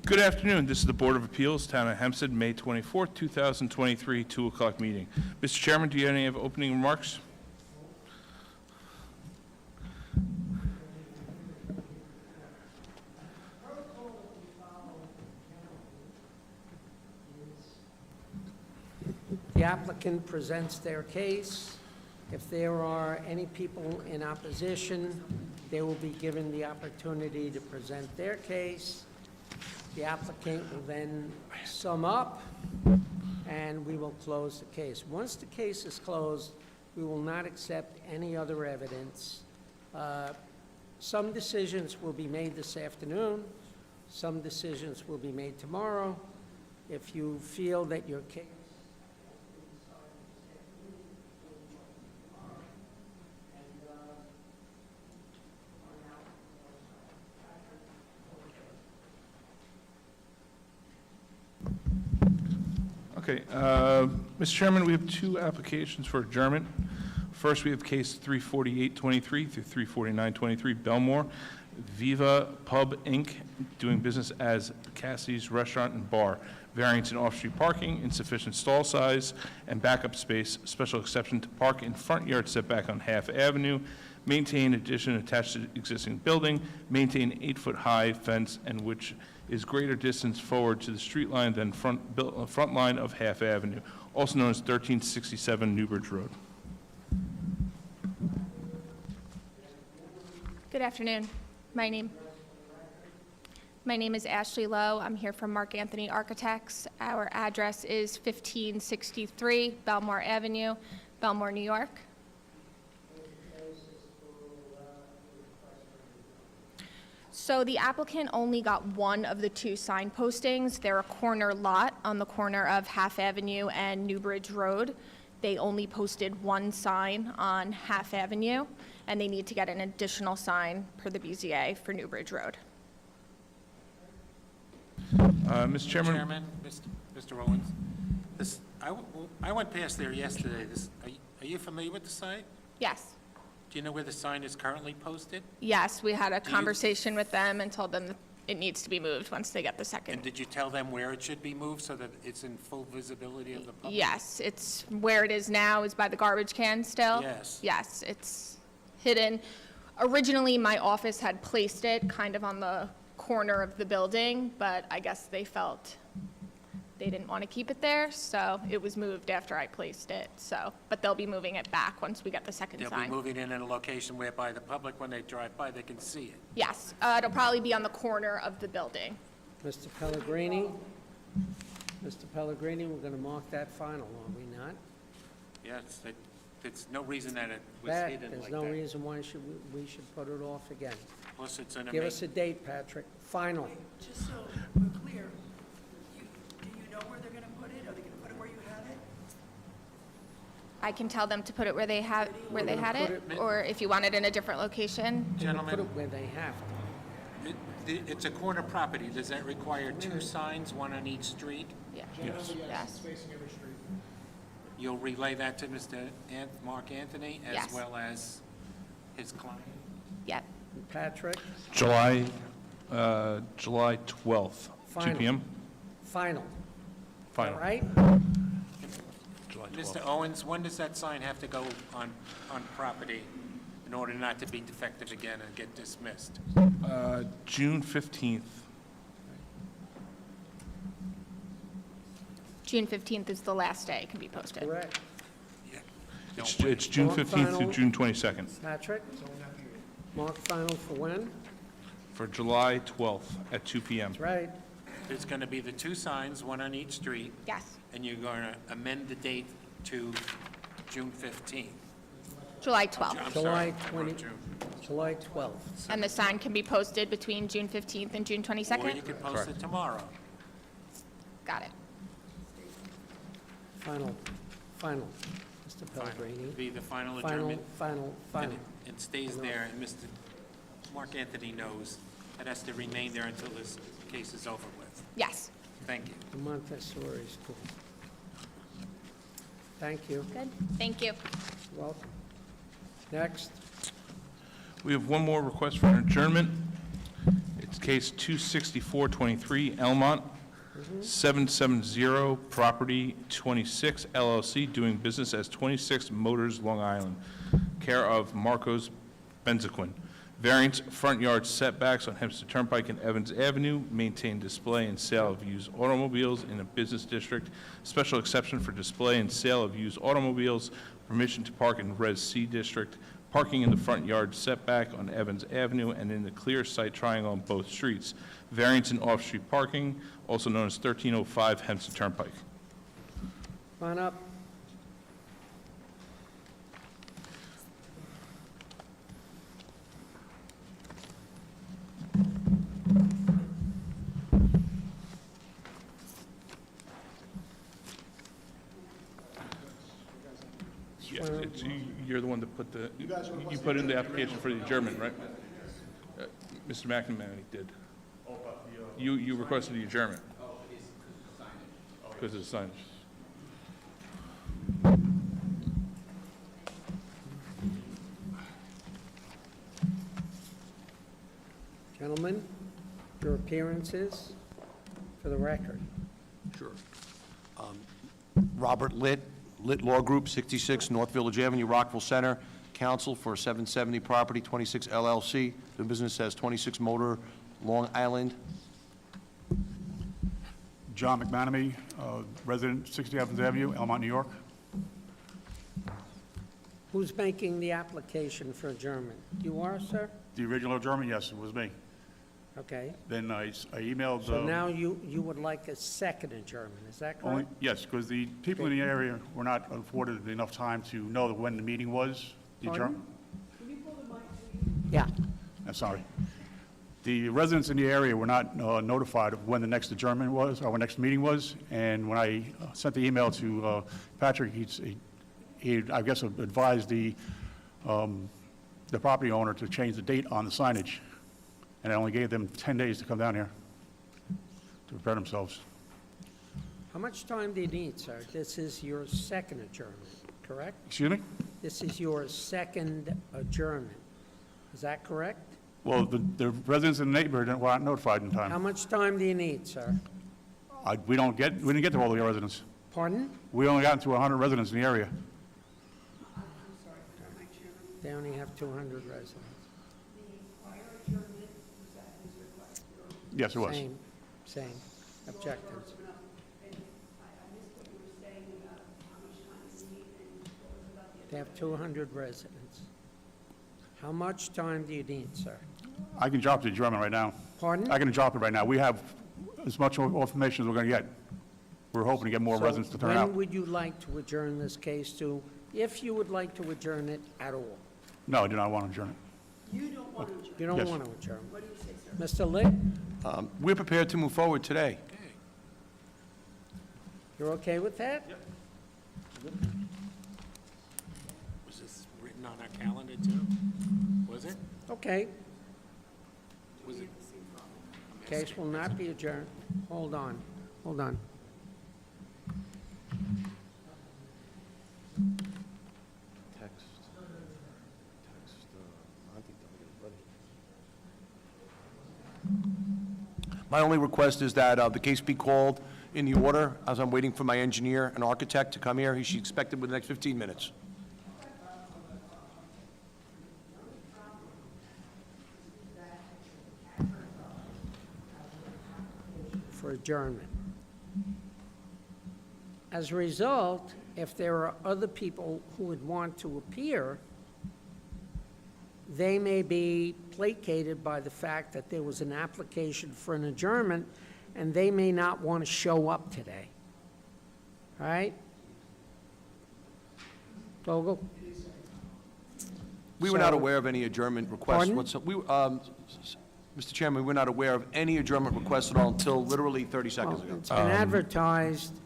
Good afternoon. This is the Board of Appeals, Town of Hempstead, May 24th, 2023, 2 o'clock meeting. Mr. Chairman, do you have any opening remarks? The applicant presents their case. If there are any people in opposition, they will be given the opportunity to present their case. The applicant will then sum up, and we will close the case. Once the case is closed, we will not accept any other evidence. Some decisions will be made this afternoon. Some decisions will be made tomorrow. If you feel that your case Okay, Mr. Chairman, we have two applications for adjournment. First, we have case 34823 through 34923, Belmore, Viva Pub, Inc., doing business as Cassie's Restaurant and Bar. Variance in off-street parking, insufficient stall size, and backup space, special exception to park in front yard setback on Half Avenue, maintain addition attached to existing building, maintain 8-foot-high fence, and which is greater distance forward to the street line than front line of Half Avenue, also known as 1367 Newbridge Road. Good afternoon. My name is Ashley Lowe. I'm here from Mark Anthony Architects. Our address is 1563 Belmore Avenue, Belmore, New York. So the applicant only got one of the two sign postings. They're a corner lot on the corner of Half Avenue and Newbridge Road. They only posted one sign on Half Avenue, and they need to get an additional sign per the BZA for Newbridge Road. Mr. Chairman? Mr. Owens, I went past there yesterday. Are you familiar with the site? Yes. Do you know where the sign is currently posted? Yes, we had a conversation with them and told them that it needs to be moved once they get the second. And did you tell them where it should be moved so that it's in full visibility of the public? Yes, it's where it is now is by the garbage can still. Yes. Yes, it's hidden. Originally, my office had placed it kind of on the corner of the building, but I guess they felt they didn't want to keep it there, so it was moved after I placed it. So, but they'll be moving it back once we get the second They'll sign. be moving it in a location whereby the public, when they drive by, they can see it. Yes, it'll probably be on the corner of the building. Mr. Pellegrini, we're going to mark that final, are we not? Yes, there's no reason that it was hidden like that. There's no reason why we should put it off again. Plus, it's in a Give us a date, Patrick. Final. Wait, just so we're clear, do you know where they're gonna put it? Are they gonna put it where you have it? I can tell them to put it where they had put it, it- or if you want it in a different location. Put Gentlemen, it where they have to. it's a corner property. Does that require two signs, one on each street? Yeah. Yes. Yes. You'll relay that to Mr. Mark Anthony as Yes. well as his client? Yep. Patrick, July 12th, 2 Final. p.m. final. Final. All right? July 12th. Mr. Owens, when does that sign have to go on property in order not to be defective again and get dismissed? June 15th. June 15th is the last day it can be posted. Correct. Yeah. It's June Mark 15th through final. June 22nd, Patrick? Mark final for when? for July 12th at 2 p.m. That's right. There's going to be the two signs, one on each street, Yes. and you're going to amend the date to June 15th. July 12th. I'm July sorry, I 20 wrote June. July 12th. And the sign can be posted between June 15th and June Or 22nd? you could post it tomorrow. Got it. Final. Mr. Pellegrini. Be the final Final, adjournment. final. And it stays there, and Mr. Mark Anthony knows it has to remain there until this case is over with. Yes. Thank you. The Montessori School. Thank you. Good. Thank you. Welcome. Next. We have one more request for an adjournment. It's Case 26423, Elmont, 770 Property 26 LLC, doing business as 26 Motors, Long Island, care of Marcos Benzequin. Variance front yard setbacks on Hempstead Turnpike and Evans Avenue, maintain display and sale of used automobiles in a business district, special exception for display and sale of used automobiles, permission to park in Res C district, parking in the front yard setback on Evans Avenue and in the clear sight triangle on both streets, variance in off-street parking, also known as 1305 Hempstead Turnpike. Come on up. Yes, you're the one that put the, you put in the application for the adjournment, right? Mr. McNamara did. You requested the adjournment. Because of the signage. Gentlemen, your appearances for the record. Sure. Robert Litt, Litt Law Group, 66 North Village Avenue, Rockville Center, counsel for 770 Property 26 LLC, doing business as 26 Motor, Long Island. John McManamy, resident, 60 Evans Avenue, Elmont, New York. Who's making the application for adjournment? You are, sir? The original adjournment, yes, it was me. Okay. Then I emailed... So now you would like a second adjournment, is that only, correct? yes, because the people in the area were not afforded enough time to know when the meeting was. The Pardon? adjournment. Yeah. I'm sorry. The residents in the area were not notified of when the next adjournment was, or when next meeting was, and when I sent the email to Patrick, he, I guess, advised the property owner to change the date on the signage, and I only gave them 10 days to come down here to prepare themselves. How much time do you need, sir? This is your second adjournment, correct? Excuse me? This is your second adjournment. Is that correct? Well, the residents in the neighborhood were not notified in How time. much time do you need, sir? We didn't get to all the residents. Pardon? We only got to 100 residents in the area. They only have 200 residents. Yes, it was. Same objectives. They have 200 residents. How much time do you need, sir? I can drop the adjournment right now. Pardon? I can drop it right now. We have as much information as we're going to get. We're hoping to get more So residents to turn out. when would you like to adjourn this case to, if you would like to adjourn it at all? No, I do not want to adjourn it. You don't Yes. want to adjourn? What do you say, sir? Mr. Litt, We're prepared to move forward today. you're okay with that? Was this written on our calendar too? Was it? Okay, Was it? case will not be adjourned. Hold on, hold on. My only request is that the case be called in the order, as I'm waiting for my engineer and architect to come here. He should expect it within the next 15 minutes. For adjournment. As a result, if there are other people who would want to appear, they may be placated by the fact that there was an application for an adjournment, and they may not want to show up today. All right? Vogel? We were not So- aware of any adjournment requests. Pardon? Mr. Chairman, we're not aware of any adjournment requests at all until literally 30 seconds Well, ago. it's been advertised,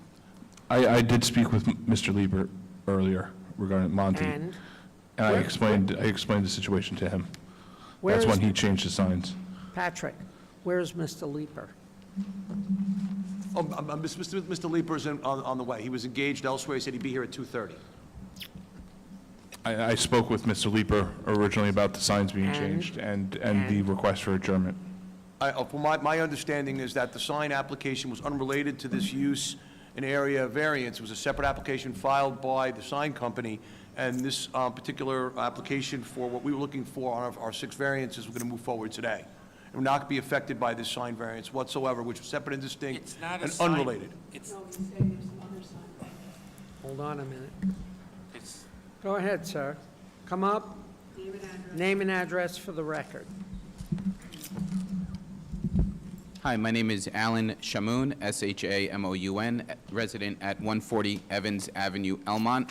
I did speak with Mr. Lieber earlier regarding Monty, and and I Where- explained the situation to him. where That's is, when he changed the signs. Patrick, where's Mr. Leeper? Mr. Leeper is on the way. He was engaged elsewhere. He said he'd be here at 2:30. I spoke with Mr. Lieber originally about the signs being And- changed and the request for adjournment. From my understanding is that the sign application was unrelated to this use and area variance. It was a separate application filed by the sign company, and this particular application for what we were looking for on our 6 variances, we're going to move forward today. It will not be affected by this sign variance whatsoever, which was separate and distinct It's not a and sign. unrelated. It's, No, he's saying there's some other sign. Hold on a minute. it's, Go ahead, sir. Come up, Name and address. name and address for the record. Hi, my name is Alan Shamoun, S-H-A-M-O-U-N, resident at 140 Evans Avenue, Elmont.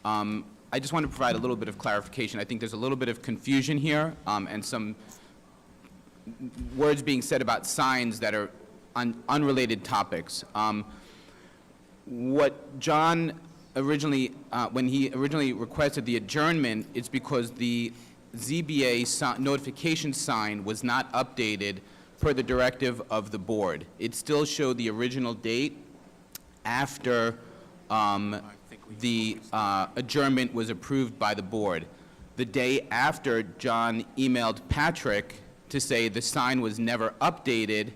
I just want to provide a little bit of clarification. I think there's a little bit of confusion here, and some words being said about signs that are unrelated topics. What John originally, when he originally requested the adjournment, it's because the ZBA notification sign was not updated per the directive of the board. It still showed the original date after the adjournment was approved by the board. The day after, John emailed Patrick to say the sign was never updated,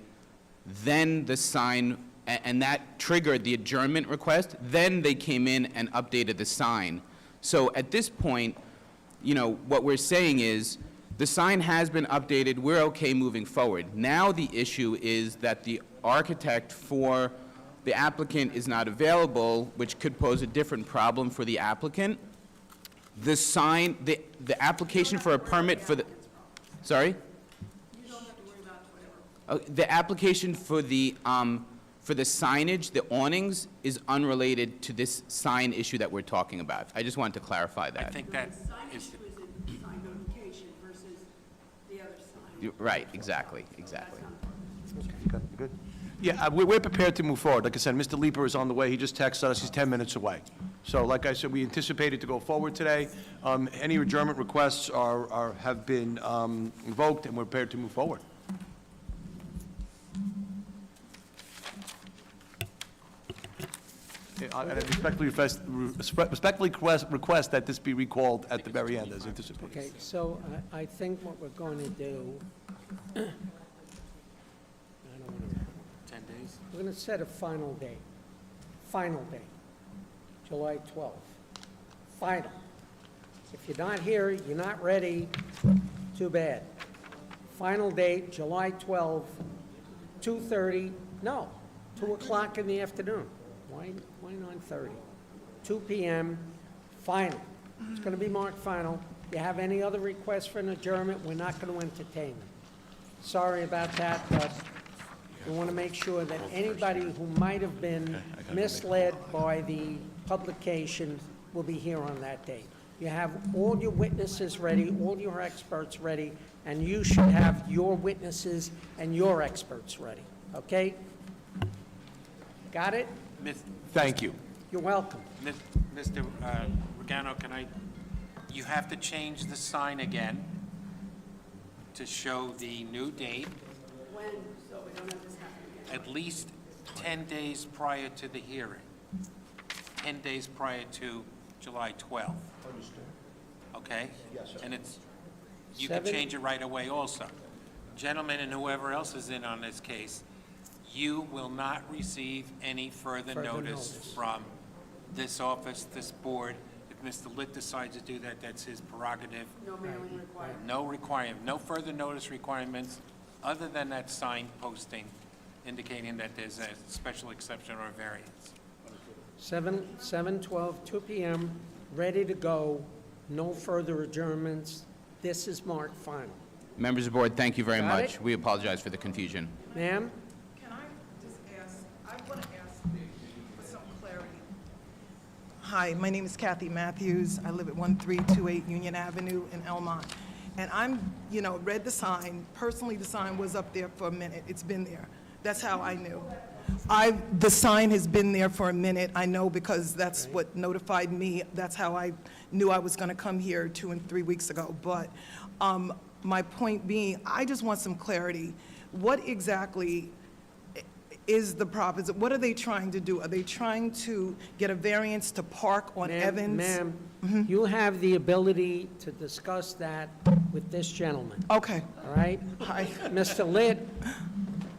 then the sign, and that triggered the adjournment request, then they came in and updated the sign. So at this point, you know, what we're saying is, the sign has been updated, we're okay moving forward. Now the issue is that the architect for the applicant is not available, which could pose a different problem for the applicant. The sign, the application for a permit for the, sorry? You don't have to worry about whatever. The application for the signage, the awnings, is unrelated to this sign issue that we're talking about. I just wanted to clarify I that. think The that sign is, issue is in sign notification versus the other sign. Right, exactly, exactly. Good. Yeah, we're prepared to move forward. Like I said, Mr. Leeper is on the way. He just texted us. He's 10 minutes away. So like I said, we anticipated to go forward today. Any adjournment requests have been invoked, and we're prepared to move forward. And I respectfully request that this be recalled at the very end, as anticipated. Okay, so I think what we're going to do, I don't want to, 10 days? we're going to set a final date. Final date, July 12th. Final. If you're not here, you're not ready, too bad. Final date, July 12th, 2:30, no, 2 o'clock in the afternoon. Why 9:30? 2 p.m., final. It's going to be marked final. If you have any other requests for an adjournment, we're not going to entertain them. Sorry about that, but we want to make sure that anybody who might have been misled by the publication will be here on that date. You have all your witnesses ready, all your experts ready, and you should have your witnesses and your experts ready, okay? Got it? Thank you. You're welcome. Mr. Regano, you have to change the sign again to show the new date, When, so we don't have this happen again. at least 10 days prior to the hearing. 10 days prior to July 12th. Okay? Yes, sir. And you can 7 change it right away also. Gentlemen, and whoever else is in on this case, you will not receive any further notice from this office, this board. If Mr. Litt decides to do that, that's his prerogative. No mailing required. No requirement, no further notice requirements other than that sign posting indicating that there's a special exception or variance. 7/12, 2 p.m., ready to go, no further adjournments. This is marked final. Members of the board, thank you very Got much. it? We apologize for the confusion. Ma'am? Can I just ask, I want to ask for some clarity. Hi, my name is Kathy Matthews. I live at 1328 Union Avenue in Elmont. And read the sign. Personally, the sign was up there for a minute. It's been there. That's how I knew. The sign has been there for a minute. I know because that's what notified me. That's how I knew I was going to come here 2 and 3 weeks ago. But my point being, I just want some clarity. What exactly, is the property? What are they trying to do? Are they trying to get a variance to park on Evans? Ma'am, you have the ability to discuss that with this gentleman, Okay, all right? hi. Mr. Litt,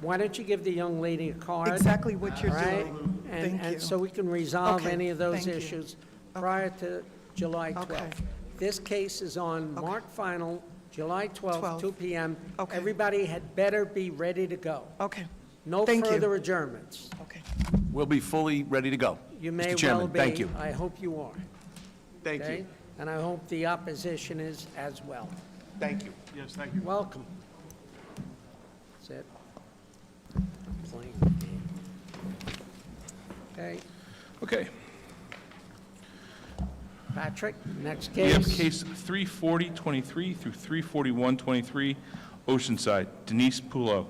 why don't you give the young lady a card? Exactly what you're all right? doing. And Thank you. so we can resolve Okay, any of those thank you. issues prior to July 12th. Okay. This case is on marked final, July 12th, 12th. 2 PM. Okay. Everybody had better be ready to go. Okay, No Thank you. further adjournments. okay. We'll be fully ready to go. You may Mr. well Chairman, be. thank you. I hope you are. Thank Okay? you. And I hope the opposition is as well. Thank you. Yes, thank you. Welcome. That's it. Playing game. Okay, Okay. Patrick, next We have case. case 34023 through 34123, Oceanside, Denise Pulo.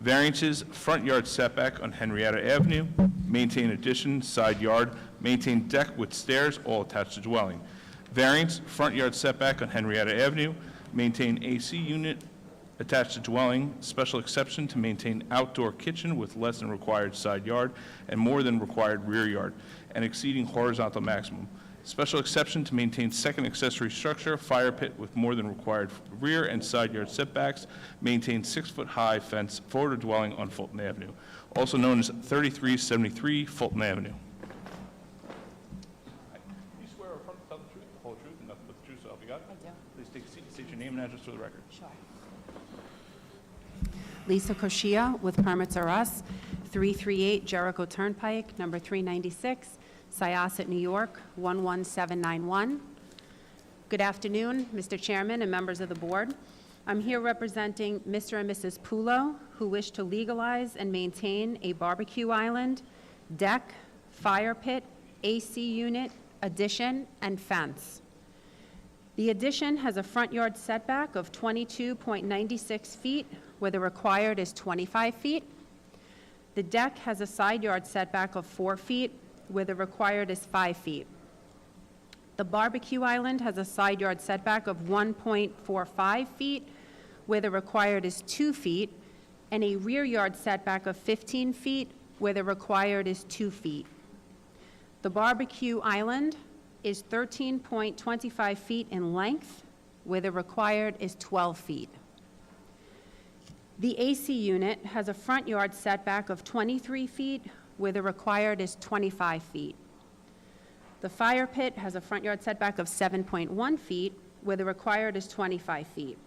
Variances, front yard setback on Henrietta Avenue, maintain addition, side yard, maintain deck with stairs, all attached to dwelling. Variance, front yard setback on Henrietta Avenue, maintain AC unit attached to dwelling, special exception to maintain outdoor kitchen with less than required side yard and more than required rear yard, and exceeding horizontal maximum. Special exception to maintain second accessory structure, fire pit with more than required rear and side yard setbacks, maintain 6-foot-high fence forward of dwelling on Fulton Avenue, also known as 3373 Fulton Avenue. You swear or affirm to tell the truth, the whole truth, and nothing but the truth, so help you God? I do. Please take a seat and state your name and address for the record. Sure. Lisa Koshia with Permits R Us, 338 Jericho Turnpike, number 396, Syosset, New York, 11791. Good afternoon, Mr. Chairman and members of the board. I'm here representing Mr. and Mrs. Pulo, who wish to legalize and maintain a barbecue island, deck, fire pit, AC unit, addition, and fence. The addition has a front yard setback of 22.96 feet, where the required is 25 feet. The deck has a side yard setback of 4 feet, where the required is 5 feet. The barbecue island has a side yard setback of 1.45 feet, where the required is 2 feet, and a rear yard setback of 15 feet, where the required is 2 feet. The barbecue island is 13.25 feet in length, where the required is 12 feet. The AC unit has a front yard setback of 23 feet, where the required is 25 feet. The fire pit has a front yard setback of 7.1 feet, where the required is 25 feet.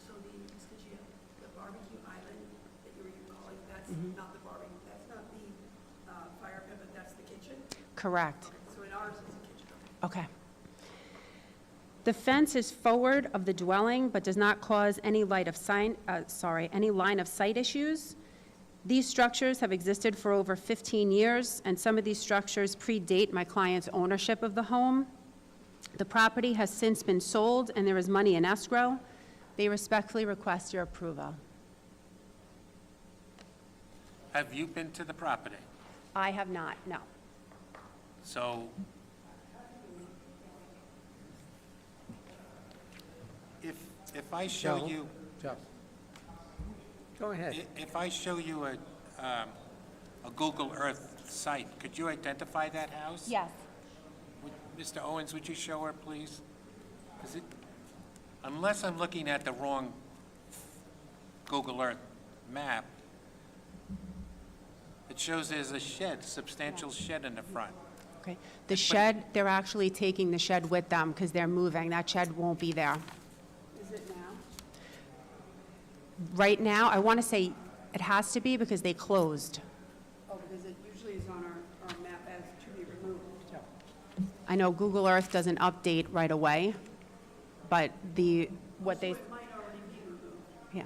So Ms. Kajia, the barbecue island that you were calling, that's not the barbecue, that's not the fire pit, but that's the kitchen? Correct. So in ours is the kitchen. Okay. The fence is forward of the dwelling, but does not cause any line of sight issues. These structures have existed for over 15 years, and some of these structures predate my client's ownership of the home. The property has since been sold, and there is money in escrow. They respectfully request your approval. Have you been to the property? I have not, no. So if I show Joe? you, Joe. Go ahead. if I show you a Google Earth site, could you identify that house? Yes. Mr. Owens, would you show her, please? Unless I'm looking at the wrong Google Earth map, it shows there's a shed, substantial shed in the front. Okay. The shed, they're actually taking the shed with them because they're moving. That shed won't be there. Is it now? Right now, I want to say it has to be because they closed. Oh, because it usually is on our map as to be removed. I know Google Earth doesn't update right away, but what they, It might already be removed. yeah.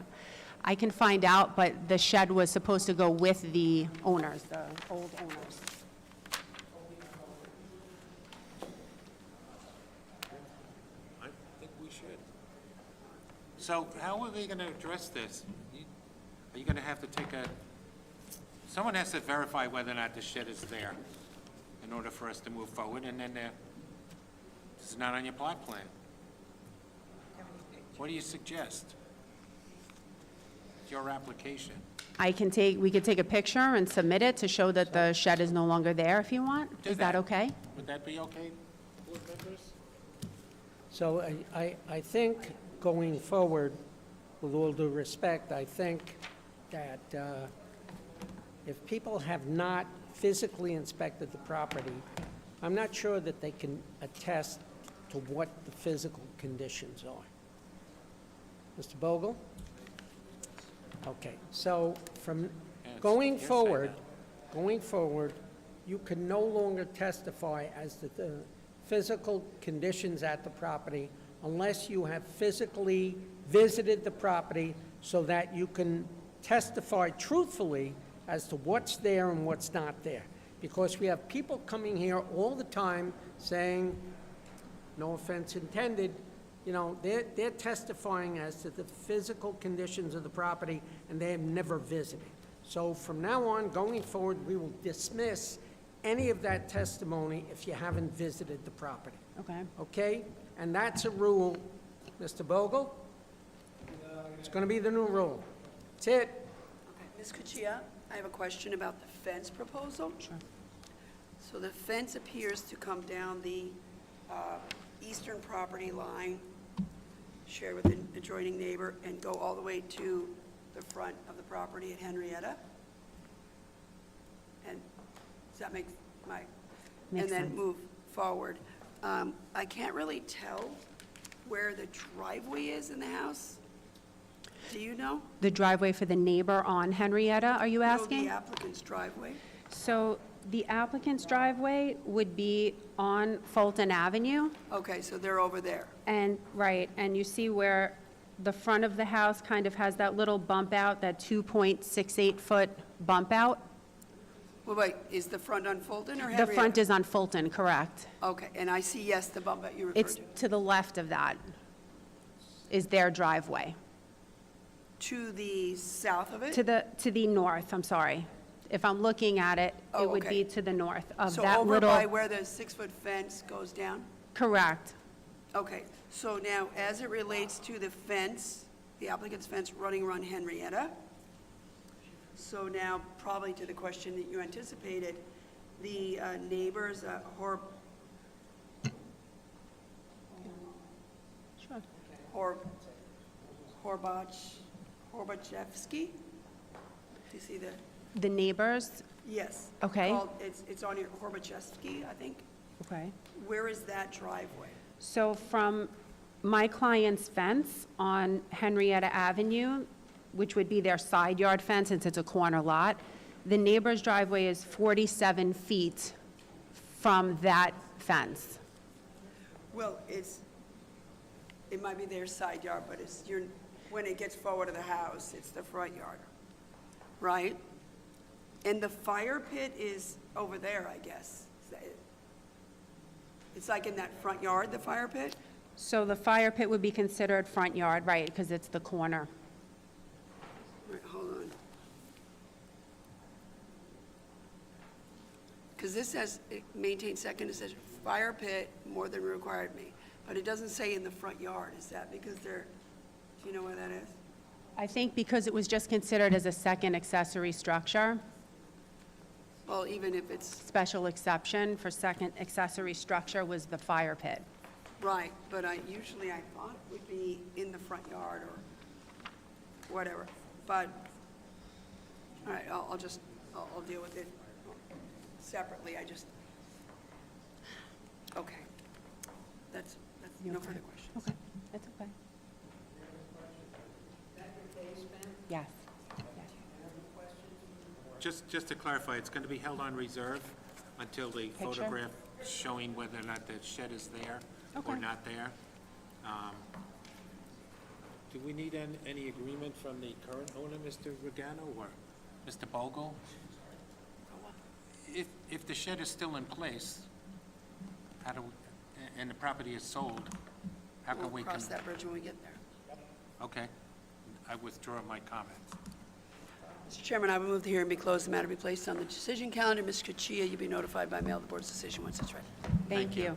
I can find out, but the shed was supposed to go with the owners, the old owners. I think we should. So how are they going to address this? Are you going to have to someone has to verify whether or not the shed is there in order for us to move forward, and then it's not on your plot plan. What do you suggest? It's your application. we could take a picture and submit it to show that the shed is no longer there if you want. Do Is that that. okay? Would that be okay, board members? So I think going forward, with all due respect, I think that if people have not physically inspected the property, I'm not sure that they can attest to what the physical conditions are. Mr. Bogle? Okay, so from going Yes, I forward, know. you can no longer testify as to the physical conditions at the property unless you have physically visited the property so that you can testify truthfully as to what's there and what's not there. Because we have people coming here all the time saying, no offense intended, you know, they're testifying as to the physical conditions of the property, and they have never visited. So from now on, going forward, we will dismiss any of that testimony if you haven't visited the property, Okay. okay? And that's a rule, Mr. Bogle? It's gonna be the new rule. That's it. Okay, Ms. Cuccia, I have a question about the fence proposal. Sure. So the fence appears to come down the eastern property line, shared with an adjoining neighbor, and go all the way to the front of the property at Henrietta? And does that make my... Makes And then sense. move forward. I can't really tell where the driveway is in the house. Do you know? The driveway for the neighbor on Henrietta, are you No, asking? the applicant's driveway. So the applicant's driveway would be on Fulton Avenue, Okay, so they're over there. and, right, and you see where the front of the house kind of has that little bump out, that 2.68-foot bump out? Well, wait, is the front on Fulton or The Henrietta? front is on Fulton, correct. Okay, and I see, yes, the bump that you referred It's to. to the left of that is their driveway. To the south of it? To the north, I'm sorry. If I'm looking at it, Oh, it would okay. be to the north of So that over little. by where the 6-foot fence goes down? Correct. Okay, so now, as it relates to the fence, the applicant's fence running around Henrietta, so now, probably to the question that you anticipated, the neighbors, Sure. Horbachevsky? Do you see the, The neighbors, yes. Okay. It's on here, Horbachevsky, I think. okay. Where is that driveway? So from my client's fence on Henrietta Avenue, which would be their side yard fence since it's a corner lot, the neighbor's driveway is 47 feet from that fence. Well, it might be their side yard, but when it gets forward to the house, it's the front yard, right? And the fire pit is over there, I guess. Is that it? It's like in that front yard, the fire pit? So the fire pit would be considered front yard, right, because it's the corner. Right, hold on. Because this says, maintain second, it says fire pit more than required me, but it doesn't say in the front yard. Is that because do you know where that is? I think because it was just considered as a second accessory structure, Well, even if it's, special exception for second accessory structure was the fire pit. right, but usually I thought it would be in the front yard or whatever, but, all right, I'll deal with it separately, okay. That's You no okay? further questions. Okay, that's okay. Yes. Just to clarify, it's going to be held on reserve until the Picture? photograph showing whether or not the shed is there or Okay. not there. Do we need any agreement from the current owner, Mr. Regano, or Mr. Bogle? If the shed is still in place, and the property is sold, how can we... We'll cross that bridge when we get there. Okay. I withdraw my comments. Mr. Chairman, I would move the hearing be closed, the matter be placed on the decision calendar. Ms. Cuccia, you'll be notified by mail of the board's decision once it's ready. Thank you.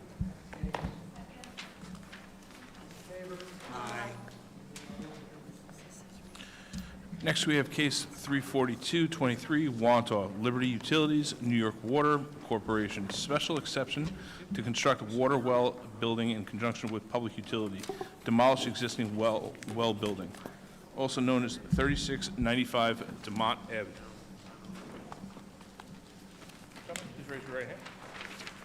Next, we have case 34223, Wantagh, Liberty Utilities, New York Water Corporation, special exception to construct water well building in conjunction with public utility, demolish existing well building, also known as 3695 Demont Avenue. Gentlemen, please raise your right hand.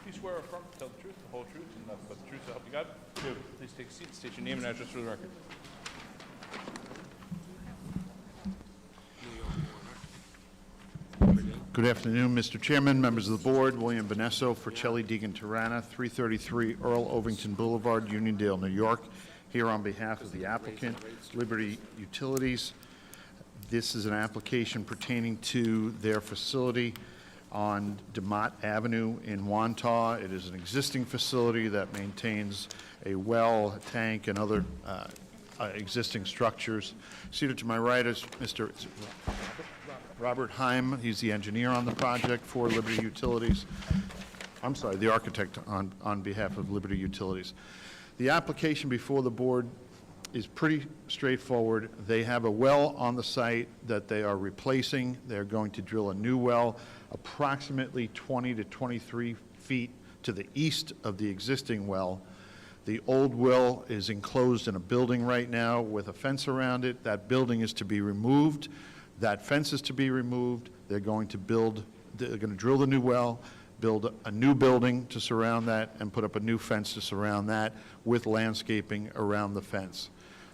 Do you swear or affirm to tell the truth, the whole truth, and nothing but the truth to help you God? Do. Please take a seat and state your name and address for the record. Good afternoon, Mr. Chairman, members of the board. William Benesso for Chelly Deegan Tarana, 333 Earl Ovington Boulevard, Uniondale, New York, here on behalf of the applicant, Liberty Utilities. This is an application pertaining to their facility on DeMott Avenue in Wantagh. It is an existing facility that maintains a well, a tank, and other existing structures. Seated to my right is Mr. Robert Heim. He's the engineer on the project for Liberty Utilities. I'm sorry, the architect on behalf of Liberty Utilities. The application before the board is pretty straightforward. They have a well on the site that they are replacing. They're going to drill a new well approximately 20 to 23 feet to the east of the existing well. The old well is enclosed in a building right now with a fence around it. That building is to be removed. That fence is to be removed. They're going to drill the new well, build a new building to surround that, and put up a new fence to surround that with landscaping around the fence.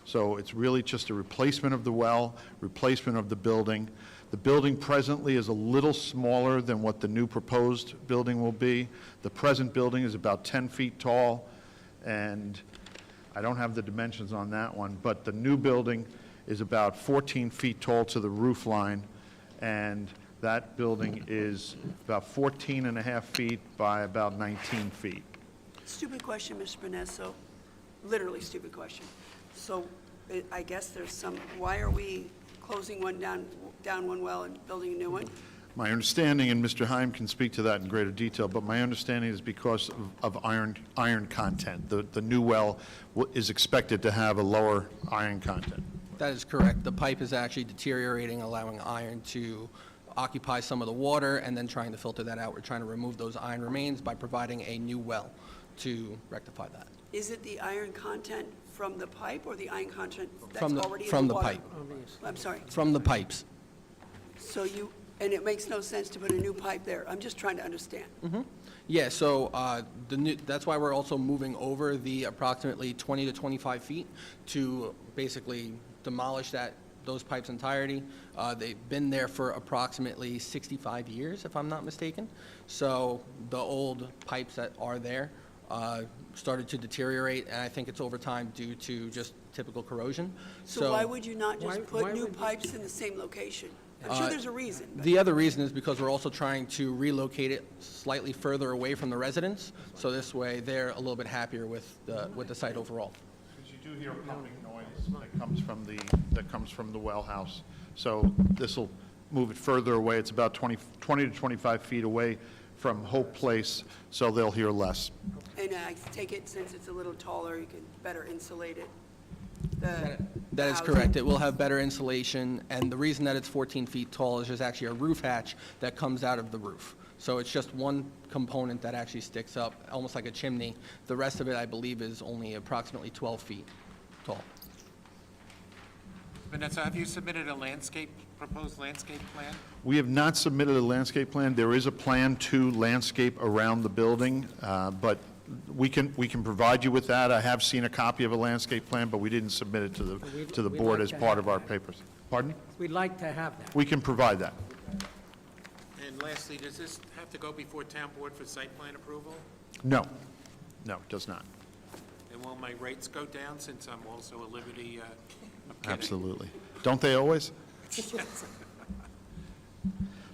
So it's really just a replacement of the well, replacement of the building. The building presently is a little smaller than what the new proposed building will be. The present building is about 10 feet tall, and I don't have the dimensions on that one, but the new building is about 14 feet tall to the roof line, and that building is about 14 and a half feet by about 19 feet. Stupid question, Mr. Benesso. Literally stupid question. So I guess there's some, why are we closing one down one well and building a new one? My understanding, and Mr. Heim can speak to that in greater detail, but my understanding is because of iron content. The new well is expected to have a lower iron content. That is correct. The pipe is actually deteriorating, allowing iron to occupy some of the water and then trying to filter that out. We're trying to remove those iron remains by providing a new well to rectify that. Is it the iron content from the pipe or the iron content that's From the- already in from the the water? pipe. I'm sorry. From the pipes. So and it makes no sense to put a new pipe there. I'm just trying to understand. Yeah, so that's why we're also moving over the approximately 20 to 25 feet to basically demolish those pipes entirety. They've been there for approximately 65 years, if I'm not mistaken. So the old pipes that are there started to deteriorate, and I think it's over time due to just typical corrosion. So why would you not just Why put new would you- pipes in the same location? I'm sure there's a reason. but- The other reason is because we're also trying to relocate it slightly further away from the residents, so this way they're a little bit happier with the site overall. Because you do hear a pumping noise that comes from the well house. So this will move it further away. It's about 20 to 25 feet away from Hope Place, so they'll hear less. And I take it, since it's a little taller, you can better insulate it? That is correct. It will have better insulation, and the reason that it's 14 feet tall is there's actually a roof hatch that comes out of the roof. So it's just one component that actually sticks up, almost like a chimney. The rest of it, I believe, is only approximately 12 feet tall. Vanessa, have you submitted a proposed landscape plan? We have not submitted a landscape plan. There is a plan to landscape around the building, but we can provide you with that. I have seen a copy of a landscape plan, but we didn't submit it to the we'd board like as to part have of our that. papers. Pardon? We'd like to have that. We can provide that. And lastly, does this have to go before town board for site plan approval? No, it does not. And will my rates go down since I'm also a Liberty? I'm kidding. Absolutely. Don't they always?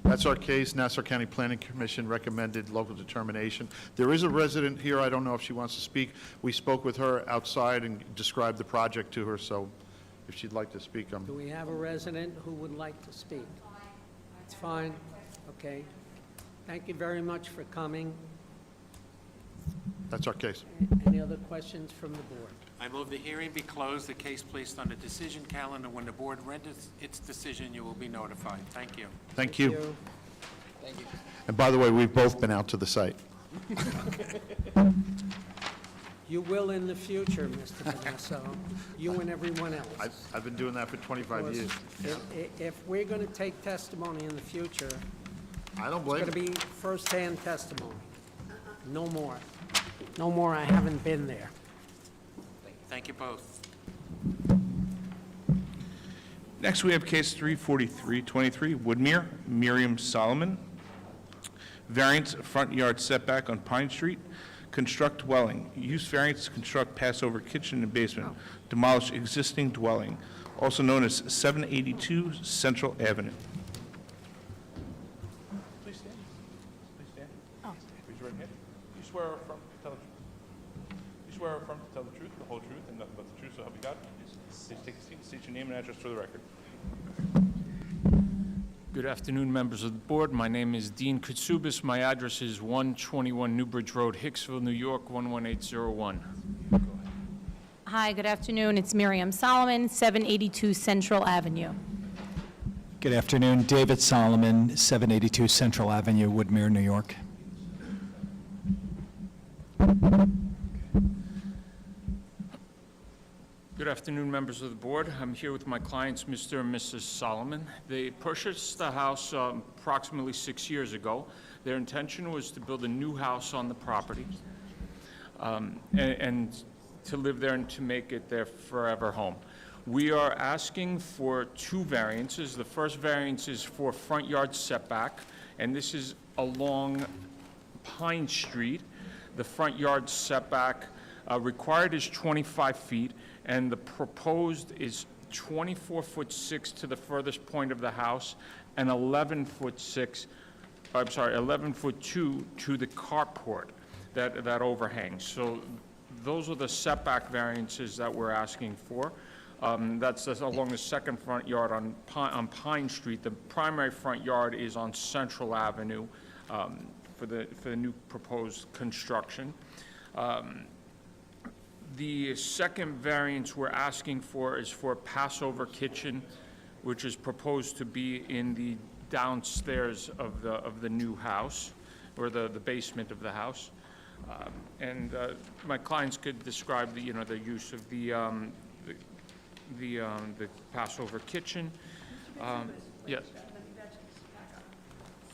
That's our case. Nassau County Planning Commission recommended local determination. There is a resident here. I don't know if she wants to speak. We spoke with her outside and described the project to her, so if she'd like to speak, Do we have a resident who would like to speak? It's fine, okay. Thank you very much for coming. That's our case. Any other questions from the board? I move the hearing be closed, the case placed on the decision calendar. When the board renders its decision, you will be notified. Thank you. Thank you. And by the way, we've both been out to the site. You will in the future, Mr. Vanessa, you and everyone else. I've been doing that for 25 years. If we're going to take testimony in the future, I don't it's blame going to you. be firsthand testimony. No more. No more, I haven't been there. Thank you both. Next, we have case 34323, Woodmere, Miriam Solomon. Variance, front yard setback on Pine Street. Construct dwelling. Use variance to construct Passover kitchen and basement. Demolish existing dwelling, also known as 782 Central Avenue. Please stand. Please stand. Raise your right hand. You swear or affirm to tell the truth? You swear or affirm to tell the truth, the whole truth, and nothing but the truth, so help you God? Please take a seat. State your name and address for the record. Good afternoon, members of the board. My name is Dean Katsubis. My address is 121 Newbridge Road, Hicksville, New York, 11801. Hi, good afternoon. It's Miriam Solomon, 782 Central Avenue. Good afternoon. David Solomon, 782 Central Avenue, Woodmere, New York. Good afternoon, members of the board. I'm here with my clients, Mr. and Mrs. Solomon. They purchased the house approximately 6 years ago. Their intention was to build a new house on the property and to live there and to make it their forever home. We are asking for 2 variances. The first variance is for front yard setback, and this is along Pine Street. The front yard setback required is 25 feet, and the proposed is 24'6" to the furthest point of the house, and 11'2" to the carport that overhangs. So those are the setback variances that we're asking for. That's along the second front yard on Pine Street. The primary front yard is on Central Avenue for the new proposed construction. The second variance we're asking for is for a Passover kitchen, which is proposed to be in the downstairs of the new house, or the basement of the house. My clients could describe the use of the Passover kitchen. Yes.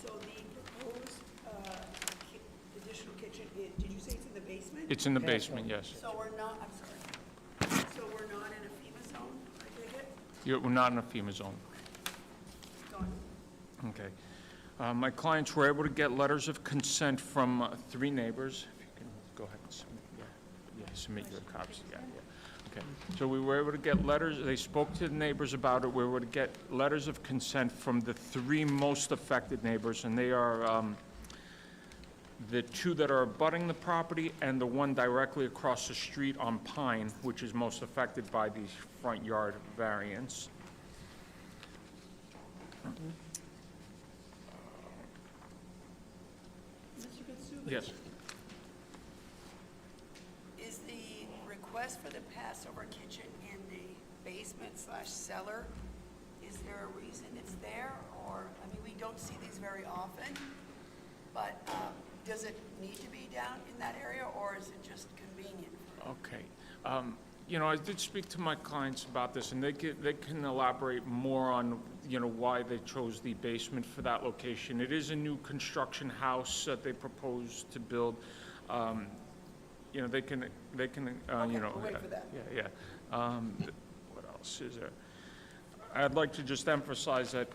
So the proposed additional kitchen, did you say it's in the basement? It's in the basement, yes. So we're not, I'm sorry, so we're not in a FEMA zone, I take it? We're not in a FEMA zone. Go on. Okay. My clients were able to get letters of consent from 3 neighbors. If you can go ahead and submit your copies. Yeah. Okay. So we were able to get letters. They spoke to the neighbors about it. We were able to get letters of consent from the 3 most affected neighbors, and they are the 2 that are abutting the property and the one directly across the street on Pine, which is most affected by the front yard variance. Mr. Katsoulis? Yes. Is the request for the Passover kitchen in the basement/cellar, is there a reason it's there? Or, I mean, we don't see these very often, but does it need to be down in that area, or is it just convenient? Okay. I did speak to my clients about this, and they can elaborate more on, why they chose the basement for that location. It is a new construction house that they propose to build. They can, We'll wait for that. Yeah. What else is there? I'd like to just emphasize that,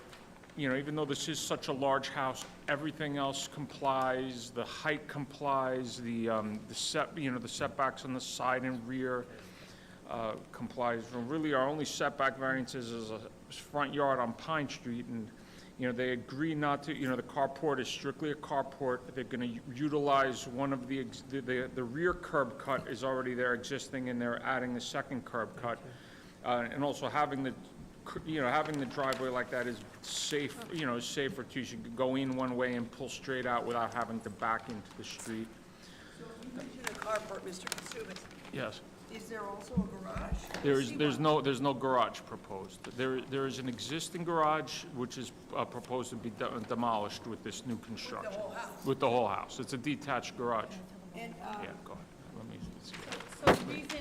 even though this is such a large house, everything else complies, the height complies, the setbacks on the side and rear complies. Really, our only setback variances is a front yard on Pine Street, and, they agree not to, the carport is strictly a carport. They're going to utilize one of the rear curb cut is already there existing, and they're adding the second curb cut. And also having the driveway like that is safe, safer too. You can go in one way and pull straight out without having to back into the street. So you mentioned a carport, Mr. Katsounis. Yes. Is there also a garage? There's no garage proposed. There is an existing garage which is proposed to be demolished with this new construction. whole house? With the whole house. It's a detached garage. And, Yeah, go ahead. Let me see. So the reason,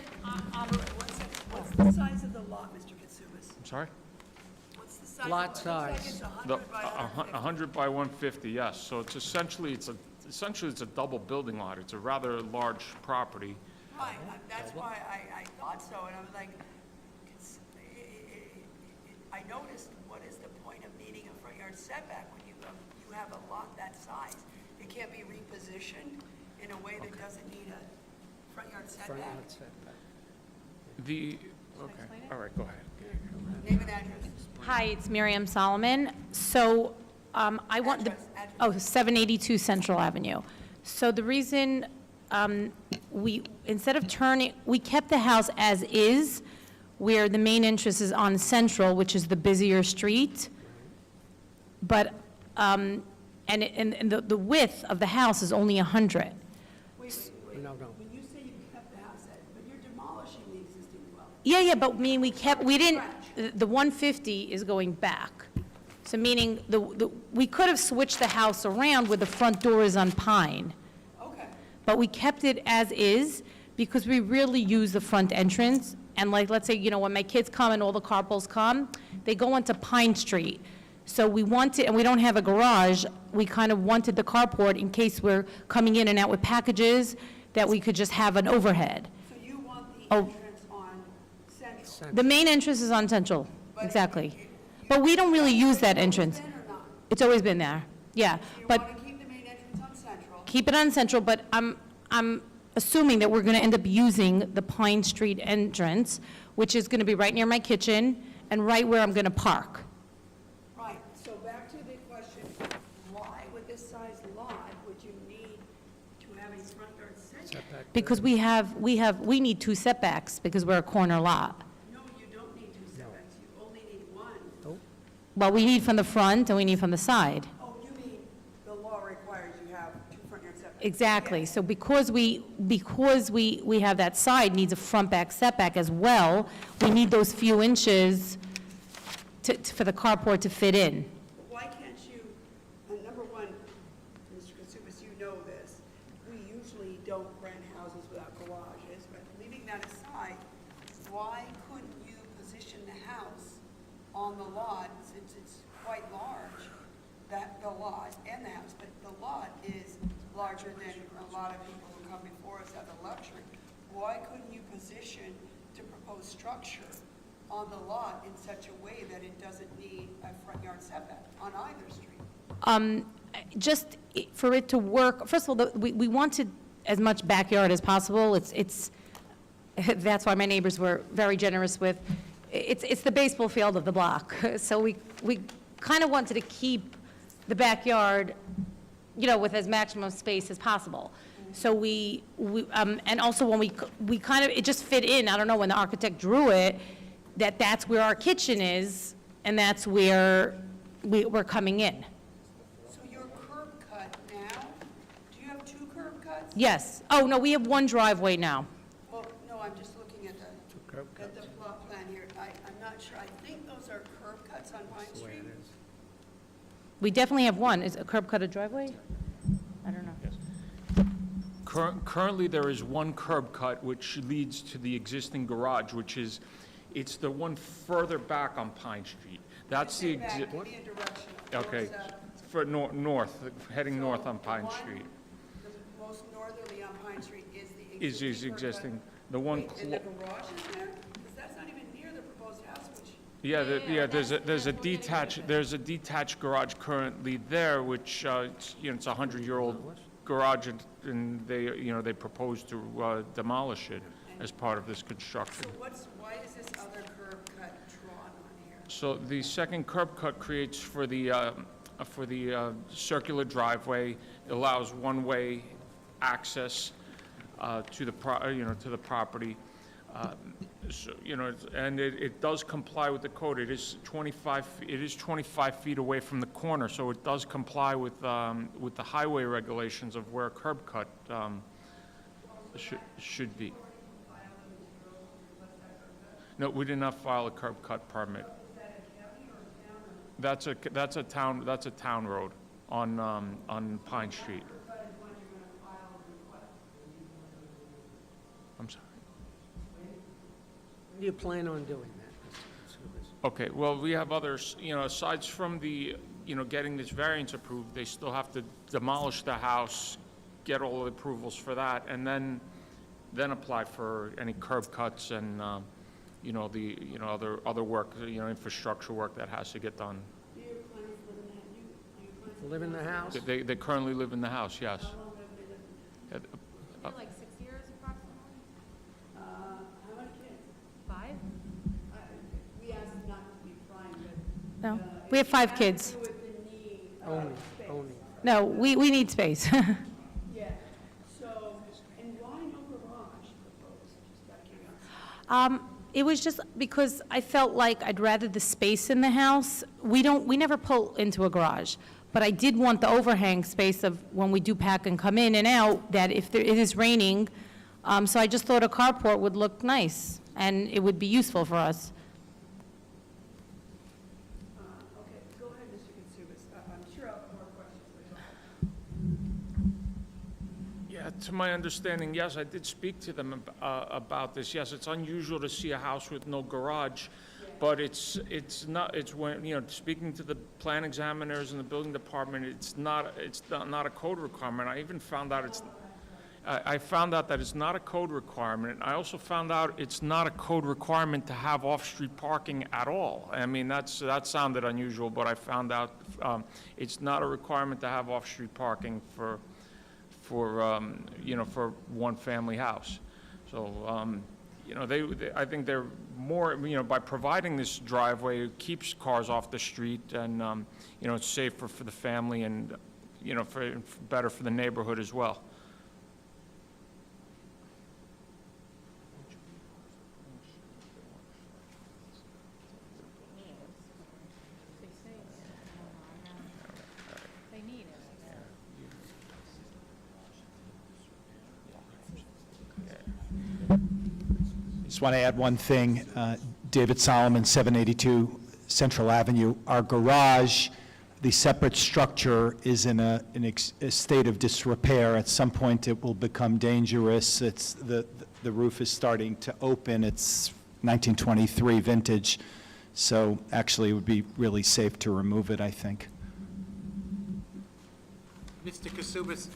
what's the size of the lot, Mr. Katsounis? I'm sorry? What's the size? of Lot it? Looks like size. it's The 100 by 150. 100 by 150, yes. So it's essentially a double building lot. It's a rather large property. Right, that's why I thought so, and I was like, I noticed, what is the point of needing a front yard setback when you have a lot that size? It can't be repositioned in a way that doesn't need a front yard Front setback? yard setback. Okay, all right, go ahead. Name and address. hi, it's Miriam Solomon. So I want the, Address. 782 Central Avenue. So the reason we, instead of turning, we kept the house as is, where the main entrance is on Central, which is the busier street. But, and the width of the house is only 100. Wait. No. When you say you kept the house at, but you're demolishing the existing dwelling. Yeah, but I mean, we didn't, the 150 is going back. So meaning, we could have switched the house around where the front door is on Pine. Okay. But we kept it as is because we really use the front entrance. And like, let's say, when my kids come and all the carpools come, they go onto Pine Street. So we wanted, and we don't have a garage, we kind of wanted the carport in case we're coming in and out with packages, that we could just have an overhead. So you want the Oh. entrance on Central? The main entrance is on Central, exactly. But we don't really use that entrance. Then or not? It's always been there, yeah. You But want to keep the main entrance on Central? keep it on Central, but I'm assuming that we're going to end up using the Pine Street entrance, which is going to be right near my kitchen and right where I'm going to park. Right, so back to the question, why with this size lot would you need to have a front yard setback? Setback. Because we need 2 setbacks because we're a corner lot. No, you don't need 2 setbacks, you only need 1. Well, we need from the front and we need from the side. Oh, you mean the law requires you have 2 front yard setbacks? Exactly. Yeah. So because we have that side needs a front back setback as well, we need those few inches for the carport to fit in. Why can't you, number one, Mr. Katsounis, you know this, we usually don't rent houses without garages, but leaving that aside, why couldn't you position the house on the lot, since it's quite large, that the lot and the house, but the lot is larger than a lot of people who come before us have the luxury. Why couldn't you position the proposed structure on the lot in such a way that it doesn't need a front yard setback on either street? Just for it to work, first of all, we wanted as much backyard as possible. It's that's why my neighbors were very generous with, it's the baseball field of the block. So we kind of wanted to keep the backyard, with as maximum space as possible. So and also when we kind of, it just fit in, I don't know, when the architect drew it, that's where our kitchen is, and that's where we're coming in. So your curb cut now, do you have 2 curb cuts? Yes. Oh, no, we have 1 driveway now. Well, no, I'm just looking at the plot plan here. I'm not sure, I think those are curb cuts on Pine Street. We definitely have 1. Is a curb cut a driveway? I don't know. Currently, there is 1 curb cut which leads to the existing garage, it's the one further back on Pine Street. That's the, Back, give me a direction. okay, What's, for north, heading north on the Pine one- Street. The most northerly on Pine Street is the Is existing curb cut? existing, the one, Wait, and the garage is there? Because that's not even near the proposed house, which, there's a detached garage currently there, which, it's a 100-year-old garage, and they propose to demolish it as part of this construction. so why is this other curb cut drawn on here? So the second curb cut creates for the circular driveway, it allows one-way access to the property. So, and it does comply with the code. It is 25 feet away from the corner, so it does comply with the highway regulations of where a curb cut Should be. No, we did not file a curb cut permit. That's a town road on Pine Street. I'm sorry. When do you plan on doing that, Mr. Katsoulis? Okay, well, we have others, aside from getting this variance approved, they still have to demolish the house, get all the approvals for that, and then apply for any curb cuts and, other work, infrastructure work that has to get done. Live in the house? They currently live in the house, yes. Like 6 years approximately? How many kids? 5? We asked not to be prying, but. No, we have 5 kids. With the need Only. No, we need space. Yeah, so, and why no garage proposed, just out of curiosity? It was just because I felt like I'd rather the space in the house. We never pull into a garage, but I did want the overhang space of when we do pack and come in and out, that if it is raining, so I just thought a carport would look nice, and it would be useful for us. Okay, go ahead, Mr. Katsoulis. I'm sure I'll have more questions later. Yeah, to my understanding, yes, I did speak to them about this. Yes, it's unusual to see a house with no garage, but it's when, speaking to the plan examiners and the building department, it's not a code requirement. I even found out I found out that it's not a code requirement. I also found out it's not a code requirement to have off-street parking at all. I mean, that sounded unusual, but I found out it's not a requirement to have off-street parking for one family house. So, I think they're more, by providing this driveway, it keeps cars off the street and, it's safer for the family and, better for the neighborhood as well. Just want to add one thing. David Solomon, 782 Central Avenue. Our garage, the separate structure, is in a state of disrepair. At some point, it will become dangerous. The roof is starting to open. It's 1923 vintage, so actually it would be really safe to remove it, I think. Mr. Katsoulis,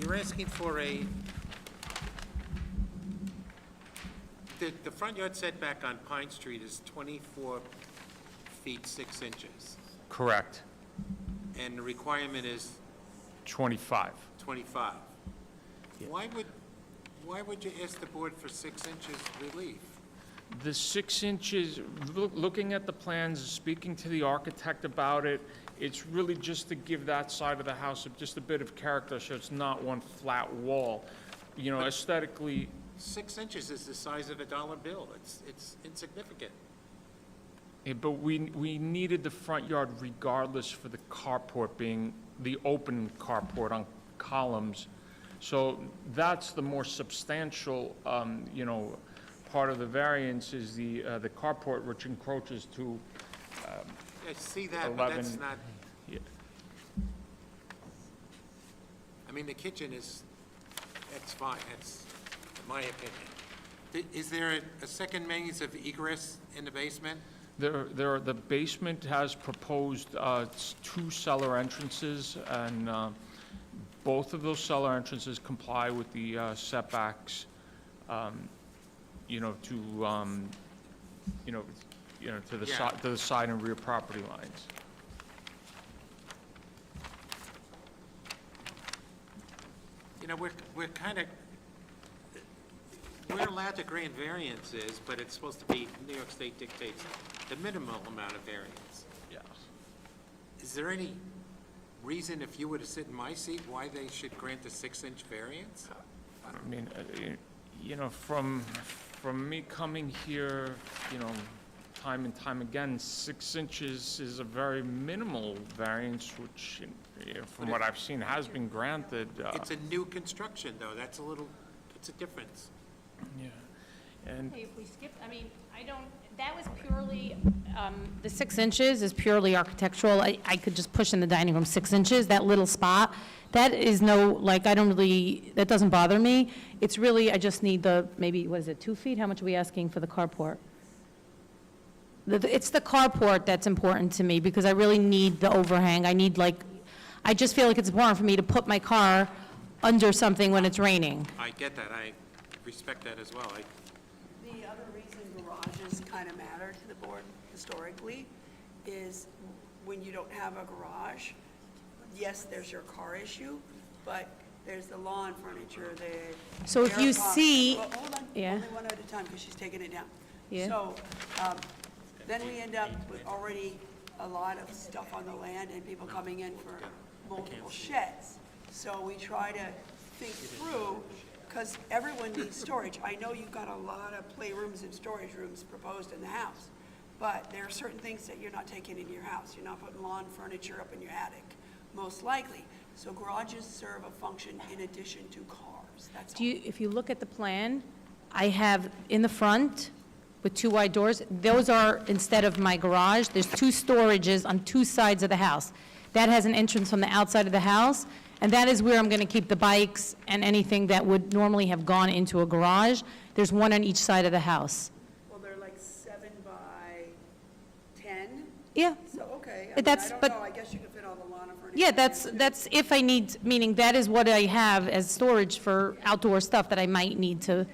you're asking for the front yard setback on Pine Street is 24 feet 6 inches, Correct. and the requirement is 25. 25. Why would you ask the board for 6 inches relief? The 6 inches, looking at the plans, speaking to the architect about it, it's really just to give that side of the house just a bit of character, so it's not one flat wall. Aesthetically, 6 inches is the size of a dollar bill. It's insignificant. but we needed the front yard regardless for the carport being the open carport on columns. So that's the more substantial, part of the variance is the carport, which encroaches to I see that, but that's 11. not, Yeah. I mean, the kitchen that's fine, that's my opinion. Is there a second means of egress in the basement? The basement has proposed 2 cellar entrances, and both of those cellar entrances comply with the setbacks, to the Yeah. side, to the side and rear property lines. We're allowed to grant variances, but it's supposed to be, New York State dictates the minimal amount of variance. Yeah. Is there any reason, if you were to sit in my seat, why they should grant a 6-inch variance? I mean, from me coming here, time and time again, 6 inches is a very minimal variance, which, from what I've seen, has been granted. It's a new construction, though, it's It's a difference. Yeah. And Hey, if we skip, I mean, I don't, that was purely, the 6 inches is purely architectural. I could just push in the dining room 6 inches, that little spot. That is no, like, I don't really, that doesn't bother me. It's really, I just need the, maybe, what is it, 2 feet? How much are we asking for the carport? It's the carport that's important to me, because I really need the overhang. I need, like, I just feel like it's important for me to put my car under something when it's raining. I get that, I respect that as well. The other reason garages kind of matter to the board historically is when you don't have a garage, yes, there's your car issue, but there's the lawn furniture, the. So if you air pump. see- Well, hold on, Yeah. only one at a time, because she's taking it down. Yeah. So, then we end up with already a lot of stuff on the land and people coming in for multiple sheds. So we try to think through, because everyone needs storage. I know you've got a lot of playrooms and storage rooms proposed in the house, but there are certain things that you're not taking into your house. You're not putting lawn furniture up in your attic, most likely. So garages serve a function in addition to cars, that's all. If you look at the plan, I have in the front with 2 wide doors, those are, instead of my garage, there's 2 storages on 2 sides of the house. That has an entrance from the outside of the house, and that is where I'm going to keep the bikes and anything that would normally have gone into a garage. There's 1 on each side of the house. Well, they're like 7 by 10, Yeah, so, okay. I mean, That's- I don't but- know, I guess you could fit all the lawn and furniture. yeah, in there, too. that's if I need, meaning that is what I have as storage for outdoor stuff that I might need to.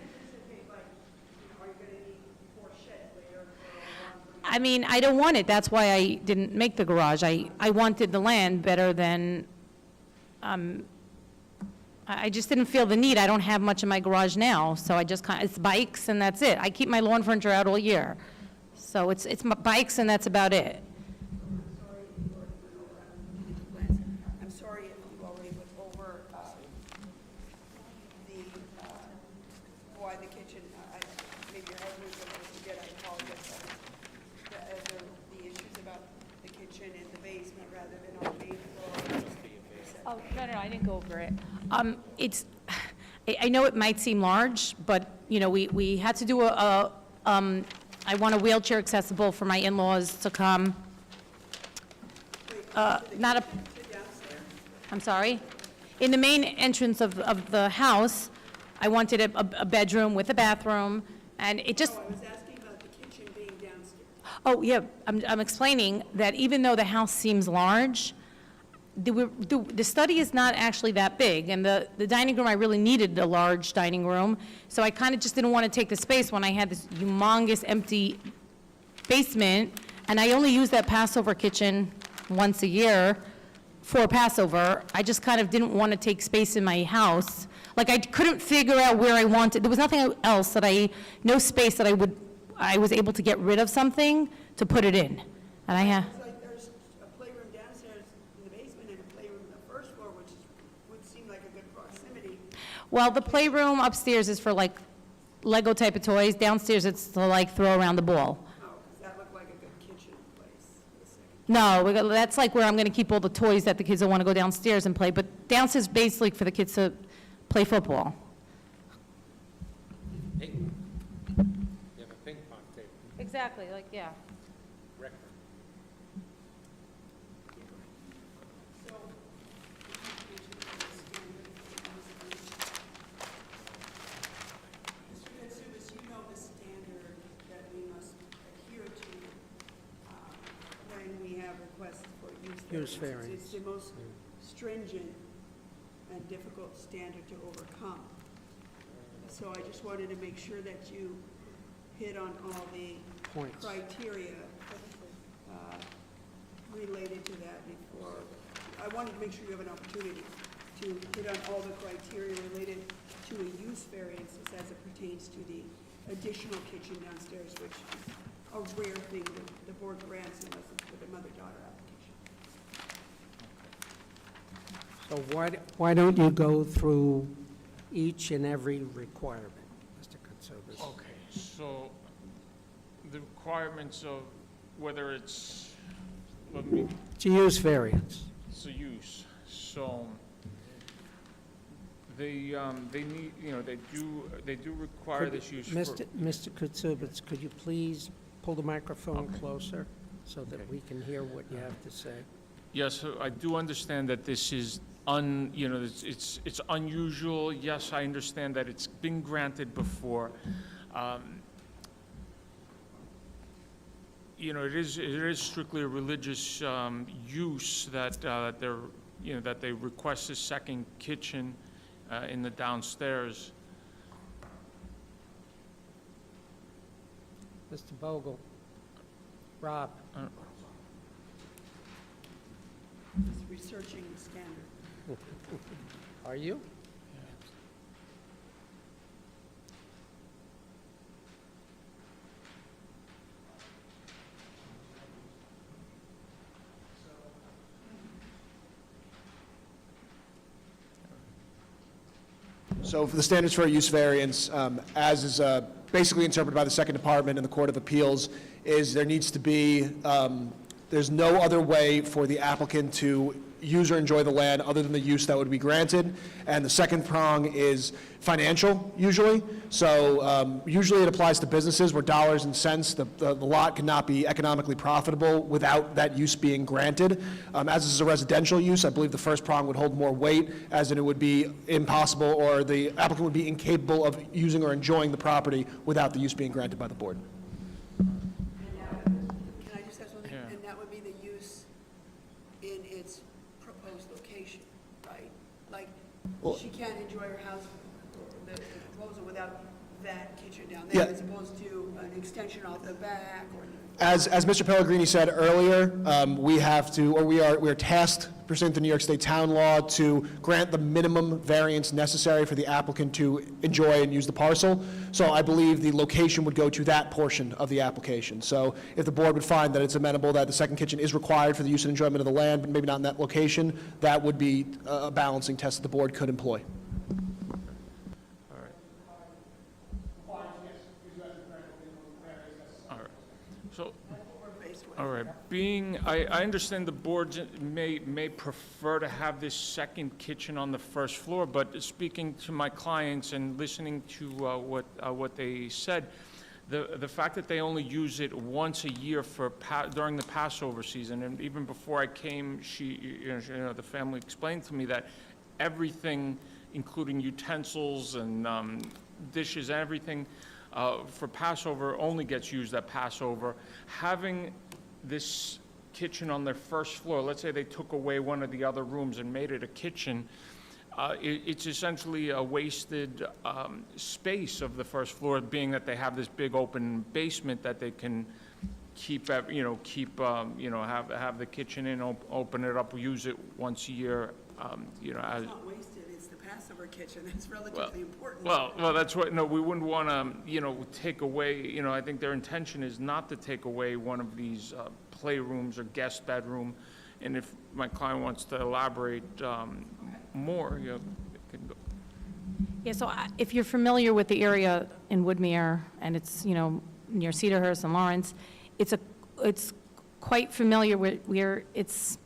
I mean, I don't want it, that's why I didn't make the garage. I wanted the land better than, I just didn't feel the need. I don't have much in my garage now, so I just it's bikes and that's it. I keep my lawn furniture out all year. So it's my bikes and that's about it. I'm sorry if you already went over why the kitchen, maybe your husband's going to forget, I apologize. The issues about the kitchen in the basement rather than on the main floor. Oh, no, I didn't go over it. I know it might seem large, but, you know, we had to do I want a wheelchair accessible for my in-laws to come. Not a, I'm sorry? In the main entrance of the house, I wanted a bedroom with a bathroom, and it just, No, I was asking about the kitchen being downstairs. oh, yeah, I'm explaining that even though the house seems large, the study is not actually that big, and the dining room, I really needed a large dining room, so I kind of just didn't want to take the space when I had this humongous empty basement, and I only use that Passover kitchen once a year for Passover. I just kind of didn't want to take space in my house. Like, I couldn't figure out where I wanted, there was nothing else that no space that I was able to get rid of something to put it in. And I have. It's like there's a playroom downstairs in the basement and a playroom on the first floor, which would seem like a good proximity. Well, the playroom upstairs is for like Lego type of toys. Downstairs, it's to like throw around the ball. Oh, because that looked like a good kitchen place. No, that's like where I'm going to keep all the toys that the kids will want to go downstairs and play. But downstairs, basically for the kids to play football. Hey, you have a ping pong table. Exactly, like, yeah. Record. Mr. Katsoulis, you know the standard that we must adhere to when we have requests for use variance. It's the most stringent and difficult standard to overcome. So I just wanted to make sure that you hit on all the Points. criteria related to that before. I wanted to make sure you have an opportunity to hit on all the criteria related to a use variance as it pertains to the additional kitchen downstairs, which is a rare thing that the board grants unless it's with a mother-daughter application. So why don't you go through each and every requirement, Mr. Katsoulis? Okay, so the requirements of whether it's, let me, It's a use variance. it's a use. So they need, they do require this use for... Mr. Kutsubis, could you please pull the microphone closer so that we can hear what you have to say? Yes, so I do understand that this is it's unusual. Yes, I understand that it's been granted before. It is strictly a religious use that that they request a second kitchen in the downstairs. Mr. Bogle? Rob? Just researching the standard. Are you? So for the standards for a use variance, as is basically interpreted by the Second Department and the Court of Appeals, is there needs to be, there's no other way for the applicant to use or enjoy the land other than the use that would be granted. And the second prong is financial, usually. So usually it applies to businesses where dollars and cents, the lot cannot be economically profitable without that use being granted. As this is a residential use, I believe the first prong would hold more weight, as in it would be impossible, or the applicant would be incapable of using or enjoying the property without the use being granted by the board. Can I just ask one thing? And that would be the use in its proposed location, right? Like, she can't enjoy her house, the proposal, without that kitchen down there, as opposed to an extension off the back, or... As Mr. Pellegrini said earlier, we have to, or we are tasked, pursuant to New York State town law, to grant the minimum variance necessary for the applicant to enjoy and use the parcel. So I believe the location would go to that portion of the application. So if the board would find that it's amenable, that the second kitchen is required for the use and enjoyment of the land, but maybe not in that location, that would be a balancing test that the board could employ. All right, I understand the boards may prefer to have this second kitchen on the first floor, but speaking to my clients and listening to what they said, the fact that they only use it once a year during the Passover season, and even before I came, the family explained to me that everything, including utensils and dishes, everything for Passover only gets used at Passover. Having this kitchen on their first floor, let's say they took away one of the other rooms and made it a kitchen, it's essentially a wasted space of the first floor, being that they have this big open basement that they can keep, have the kitchen in, open it up, use it once a year, It's not wasted, it's the Passover kitchen, that's relatively important. Well, that's what, no, we wouldn't want to, take away, I think their intention is not to take away one of these playrooms or guest bedroom. And if my client wants to elaborate more, it can go. Yeah, so if you're familiar with the area in Woodmere, and it's, near Cedarhurst and Lawrence, it's quite familiar with where it's,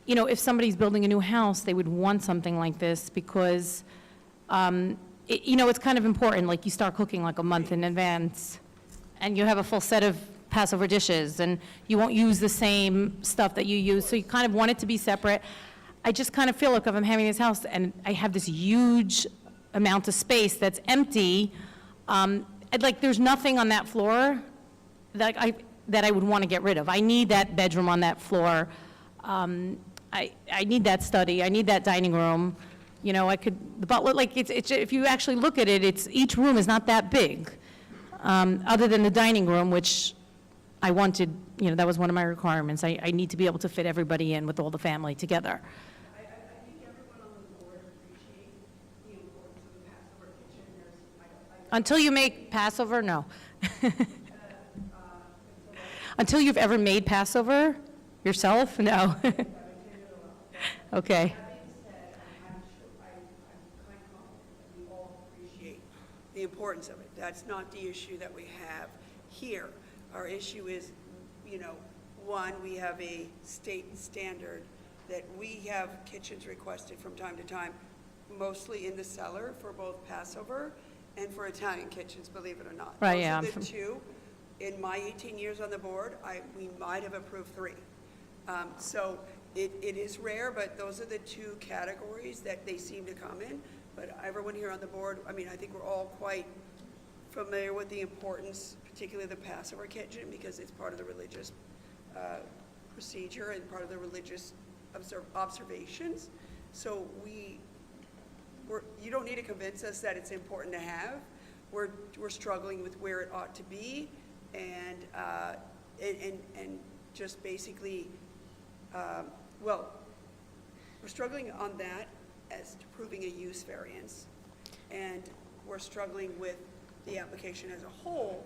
if somebody's building a new house, they would want something like this because, it's kind of important, like you start cooking like a month in advance, and you have a full set of Passover dishes, and you won't use the same stuff that you use, so you kind of want it to be separate. I just kind of feel like if I'm having this house, and I have this huge amount of space that's empty, there's nothing on that floor that I would want to get rid of. I need that bedroom on that floor. I need that study, I need that dining room. The butler, it's if you actually look at it, each room is not that big, other than the dining room, which I wanted, that was one of my requirements. I need to be able to fit everybody in with all the family together. I think everyone on the board appreciates the importance of the Passover kitchen. Until you make Passover, no. Until you've ever made Passover yourself, no. Okay. The importance of it. That's not the issue that we have here. Our issue is, one, we have a state standard that we have kitchens requested from time to time mostly in the cellar for both Passover and for Italian kitchens, believe it or not. Right, yeah, I'm Those are from- the two. In my 18 years on the board, we might have approved 3. So it is rare, but those are the 2 categories that they seem to come in. But everyone here on the board, I mean, I think we're all quite familiar with the importance, particularly the Passover kitchen, because it's part of the religious procedure and part of the religious observations. So you don't need to convince us that it's important to have. We're struggling with where it ought to be, and just basically, well, we're struggling on that as to proving a use variance, and we're struggling with the application as a whole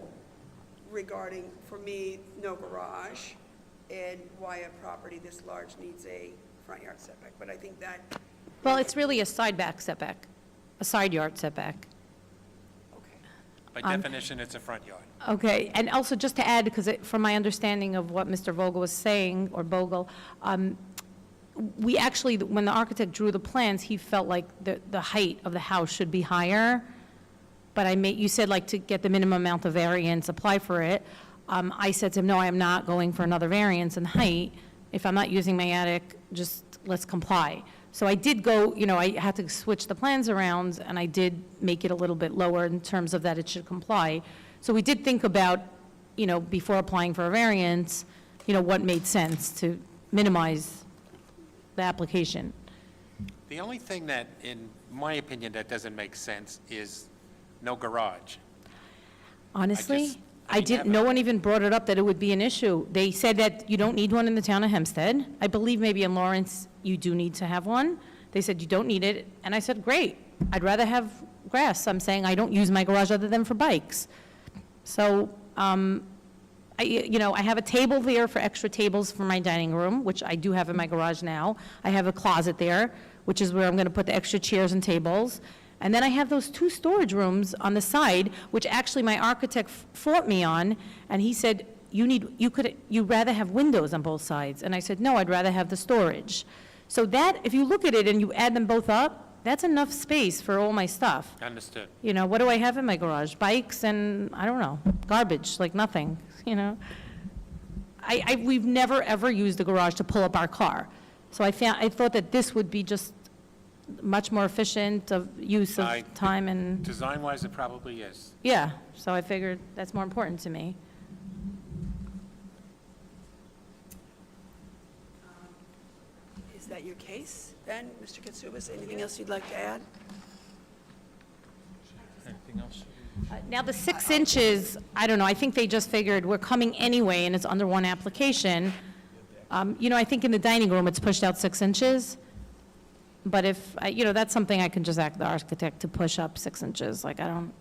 regarding, for me, no garage, and why a property this large needs a front yard setback. But I think that, Well, it's really a side yard setback. By definition, it's a front yard. Okay, and also just to add, because from my understanding of what Mr. Vogel was saying, or Bogle, we actually, when the architect drew the plans, he felt like the height of the house should be higher, but you said like to get the minimum amount of variance, apply for it. I said to him, no, I am not going for another variance in height. If I'm not using my attic, just let's comply. So I did go, I had to switch the plans around, and I did make it a little bit lower in terms of that it should comply. So we did think about, before applying for a variance, what made sense to minimize the application. The only thing that, in my opinion, that doesn't make sense is no garage. Honestly, I didn't, never- no one even brought it up that it would be an issue. They said that you don't need one in the town of Hempstead. I believe maybe in Lawrence, you do need to have one. They said you don't need it, and I said, great, I'd rather have grass. I'm saying I don't use my garage other than for bikes. So, I have a table there for extra tables for my dining room, which I do have in my garage now. I have a closet there, which is where I'm going to put the extra chairs and tables. And then I have those 2 storage rooms on the side, which actually my architect fought me on, and he said, you'd rather have windows on both sides. And I said, no, I'd rather have the storage. So that, if you look at it and you add them both up, that's enough space for all my stuff. Understood. What do I have in my garage? Bikes and, I don't know, garbage, like nothing, We've never, ever used the garage to pull up our car. So I thought that this would be just much more efficient of use of time and, Design-wise, it probably is. yeah, so I figured that's more important to me. is that your case then, Mr. Katsubas? Anything else you'd like to add? Anything else? Now, the 6 inches, I don't know, I think they just figured we're coming anyway, and it's under one application. I think in the dining room, it's pushed out 6 inches. But if, that's something I can just ask the architect to push up 6 inches. Like, I don't,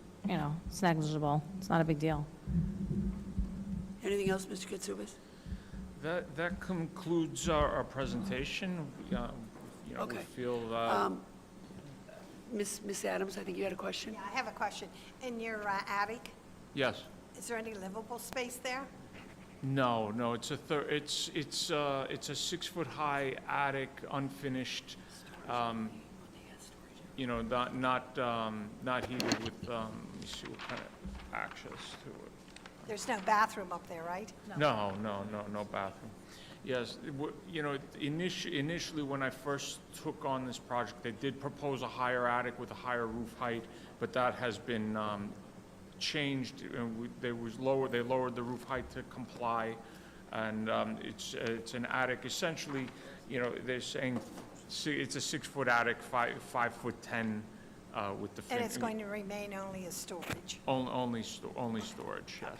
it's negligible. It's not a big deal. Anything else, Mr. Katsubas? That concludes our presentation. We Okay. feel, Ms. Adams, I think you had a question? Yeah, I have a question. In your attic, yes. is there any livable space there? No, it's a 6-foot-high attic, unfinished, not heated with, let me see what kind of access to it. There's no bathroom up there, right? No bathroom. Yes, initially, when I first took on this project, they did propose a higher attic with a higher roof height, but that has been changed, and they lowered the roof height to comply, and it's an attic, essentially, they're saying it's a 6-foot attic, 5'10", with the. And it's going to remain only as storage? Only storage, yes.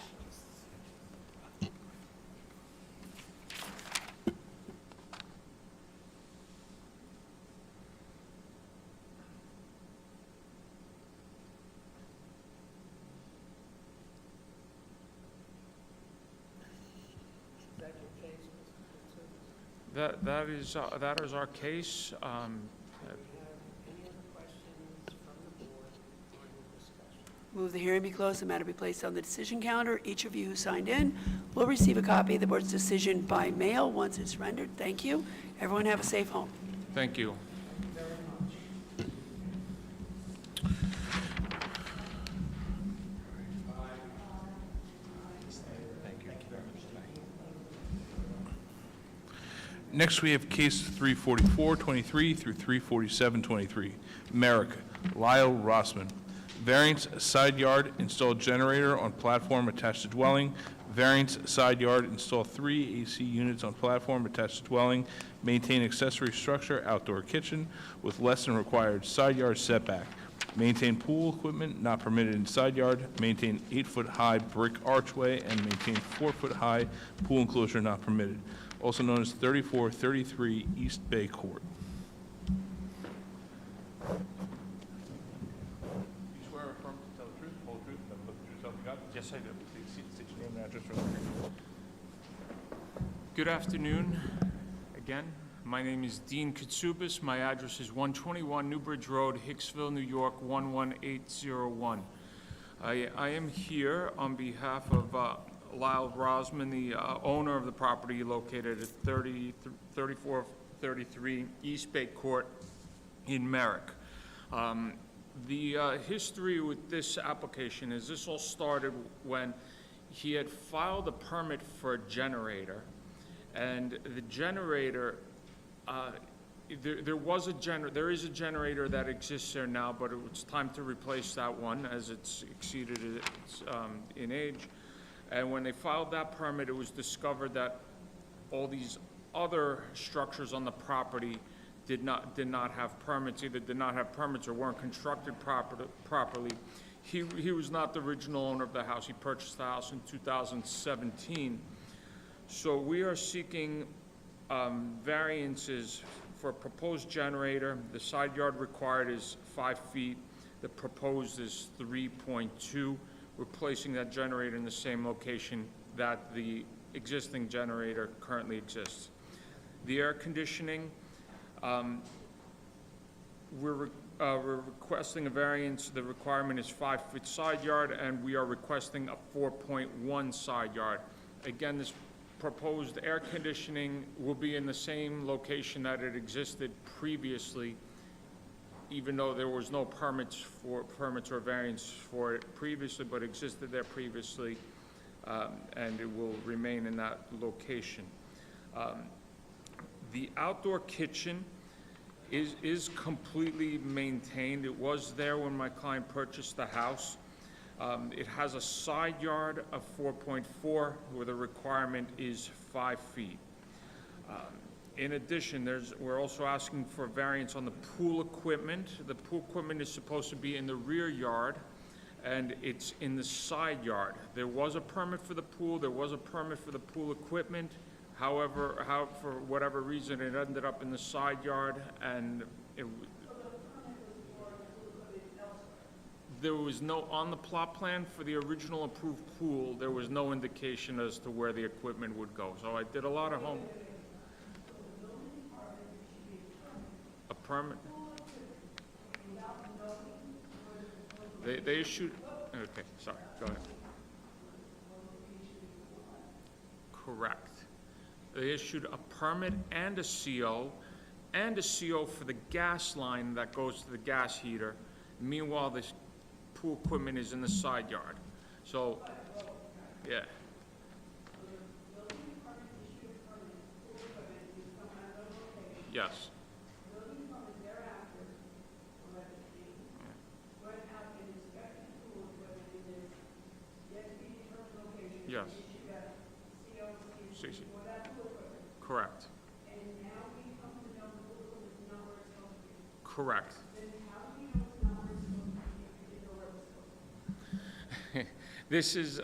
That is our case. Any other questions from the board during the discussion? Move the hearing be closed, the matter be placed on the decision calendar. Each of you who signed in will receive a copy of the board's decision by mail once it's rendered. Thank you. Everyone have a safe home. Thank you. Thank you very much. Next, we have case 344-23 through 347-23. Merrick, Lyle Rossman. Variance side yard, install generator on platform attached to dwelling. Variance side yard, install 3 AC units on platform attached to dwelling. Maintain accessory structure, outdoor kitchen with less than required side yard setback. Maintain pool equipment not permitted in side yard. Maintain 8-foot-high brick archway and maintain 4-foot-high pool enclosure not permitted, also known as 3433 East Bay Court. You swear or affirm to tell the truth, whole truth, and nothing but the truth, so help you God? Yes, I do. Please state your name and address for the record. Good afternoon, again. My name is Dean Katsubis. My address is 121 Newbridge Road, Hicksville, New York, 11801. I am here on behalf of Lyle Rosman, the owner of the property located at 3433 East Bay Court in Merrick. The history with this application is this all started when he had filed a permit for a generator, and the generator, there is a generator that exists there now, but it's time to replace that one as it's exceeded its in age. And when they filed that permit, it was discovered that all these other structures on the property did not have permits, either did not have permits or weren't constructed properly. He was not the original owner of the house. He purchased the house in 2017. So we are seeking variances for a proposed generator. The side yard required is 5 feet. The proposed is 3.2. We're placing that generator in the same location that the existing generator currently exists. The air conditioning, we're requesting a variance. The requirement is 5-foot side yard, and we are requesting a 4.1 side yard. Again, this proposed air conditioning will be in the same location that it existed previously, even though there was no permits or variance for it previously, but existed there previously, and it will remain in that location. The outdoor kitchen is completely maintained. It was there when my client purchased the house. It has a side yard of 4.4, where the requirement is 5 feet. In addition, we're also asking for variance on the pool equipment. The pool equipment is supposed to be in the rear yard, and it's in the side yard. There was a permit for the pool. There was a permit for the pool equipment. However, for whatever reason, it ended up in the side yard, and there was no, on the plot plan for the original approved pool, there was no indication as to where the equipment would go. So I did a lot of a permit. They issued, okay, sorry, go ahead. Correct. They issued a permit and a CO, for the gas line that goes to the gas heater. Meanwhile, this pool equipment is in the side yard. So, yeah. Yes. Yes. CC. Correct. Correct. This is, it's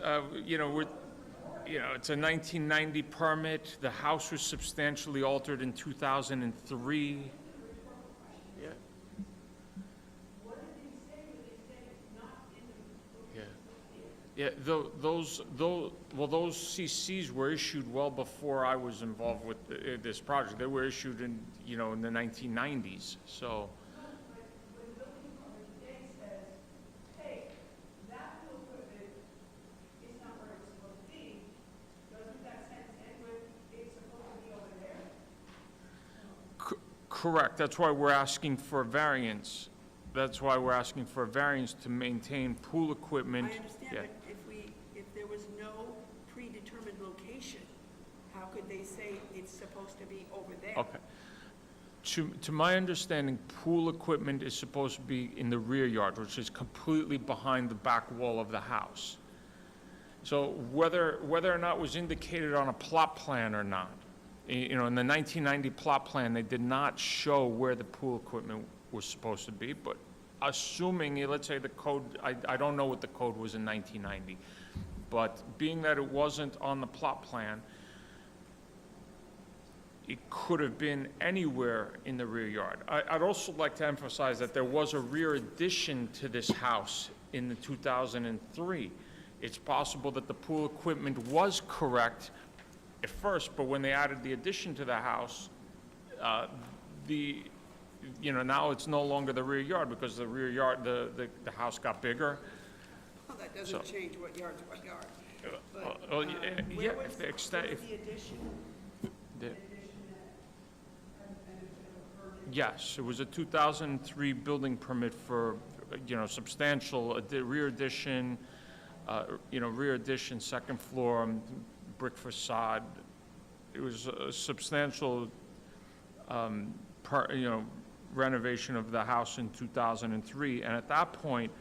a 1990 permit. The house was substantially altered in 2003. Yeah. Yeah, those CCs were issued well before I was involved with this project. They were issued in the 1990s, so. Correct, that's why we're asking for a variance. That's why we're asking for a variance to maintain pool equipment. I understand, Yeah. but if there was no predetermined location, how could they say it's supposed to be over there. Okay. To my understanding, pool equipment is supposed to be in the rear yard, which is completely behind the back wall of the house. So whether or not it was indicated on a plot plan or not, you know, in the 1990 plot plan, they did not show where the pool equipment was supposed to be, but assuming, let's say the code, I don't know what the code was in 1990, but being that it wasn't on the plot plan, it could have been anywhere in the rear yard. I'd also like to emphasize that there was a rear addition to this house in the 2003. It's possible that the pool equipment was correct at first, but when they added the addition to the house, you know, now it's no longer the rear yard because the rear yard, the house got bigger. Well, that doesn't change what yard's what yard. But, Well, where yeah, was if the extent, if, the addition? the- yes, it was a 2003 building permit for, you know, substantial rear addition, you know, rear addition, second floor, brick facade. It was a substantial, you know, renovation of the house in 2003. And at that point,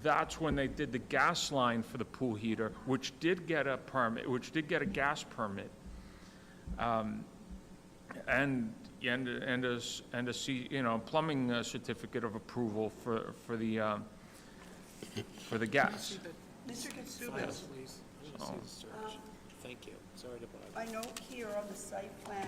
that's when they did the gas line for the pool heater, which did get a permit, which did get a gas permit. And you know, plumbing certificate of approval for the gas. Mr. Katsouba, Thank you. Sorry to bother. I note here on the site plan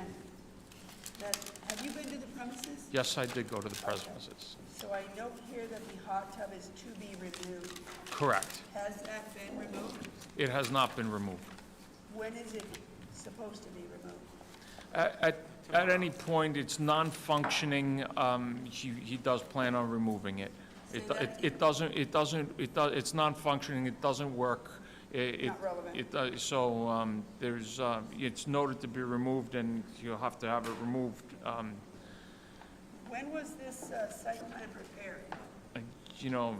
that, have you been to the premises? Yes, I did go to the premises. So I note here that the hot tub is to be removed. Correct. Has that been removed? It has not been removed. When is it supposed to be removed? At any point, it's non-functioning, he does plan on removing it. It's non-functioning, it doesn't work. Not relevant. So, it's noted to be removed, and you'll have to have it removed. When was this site plan prepared? You know,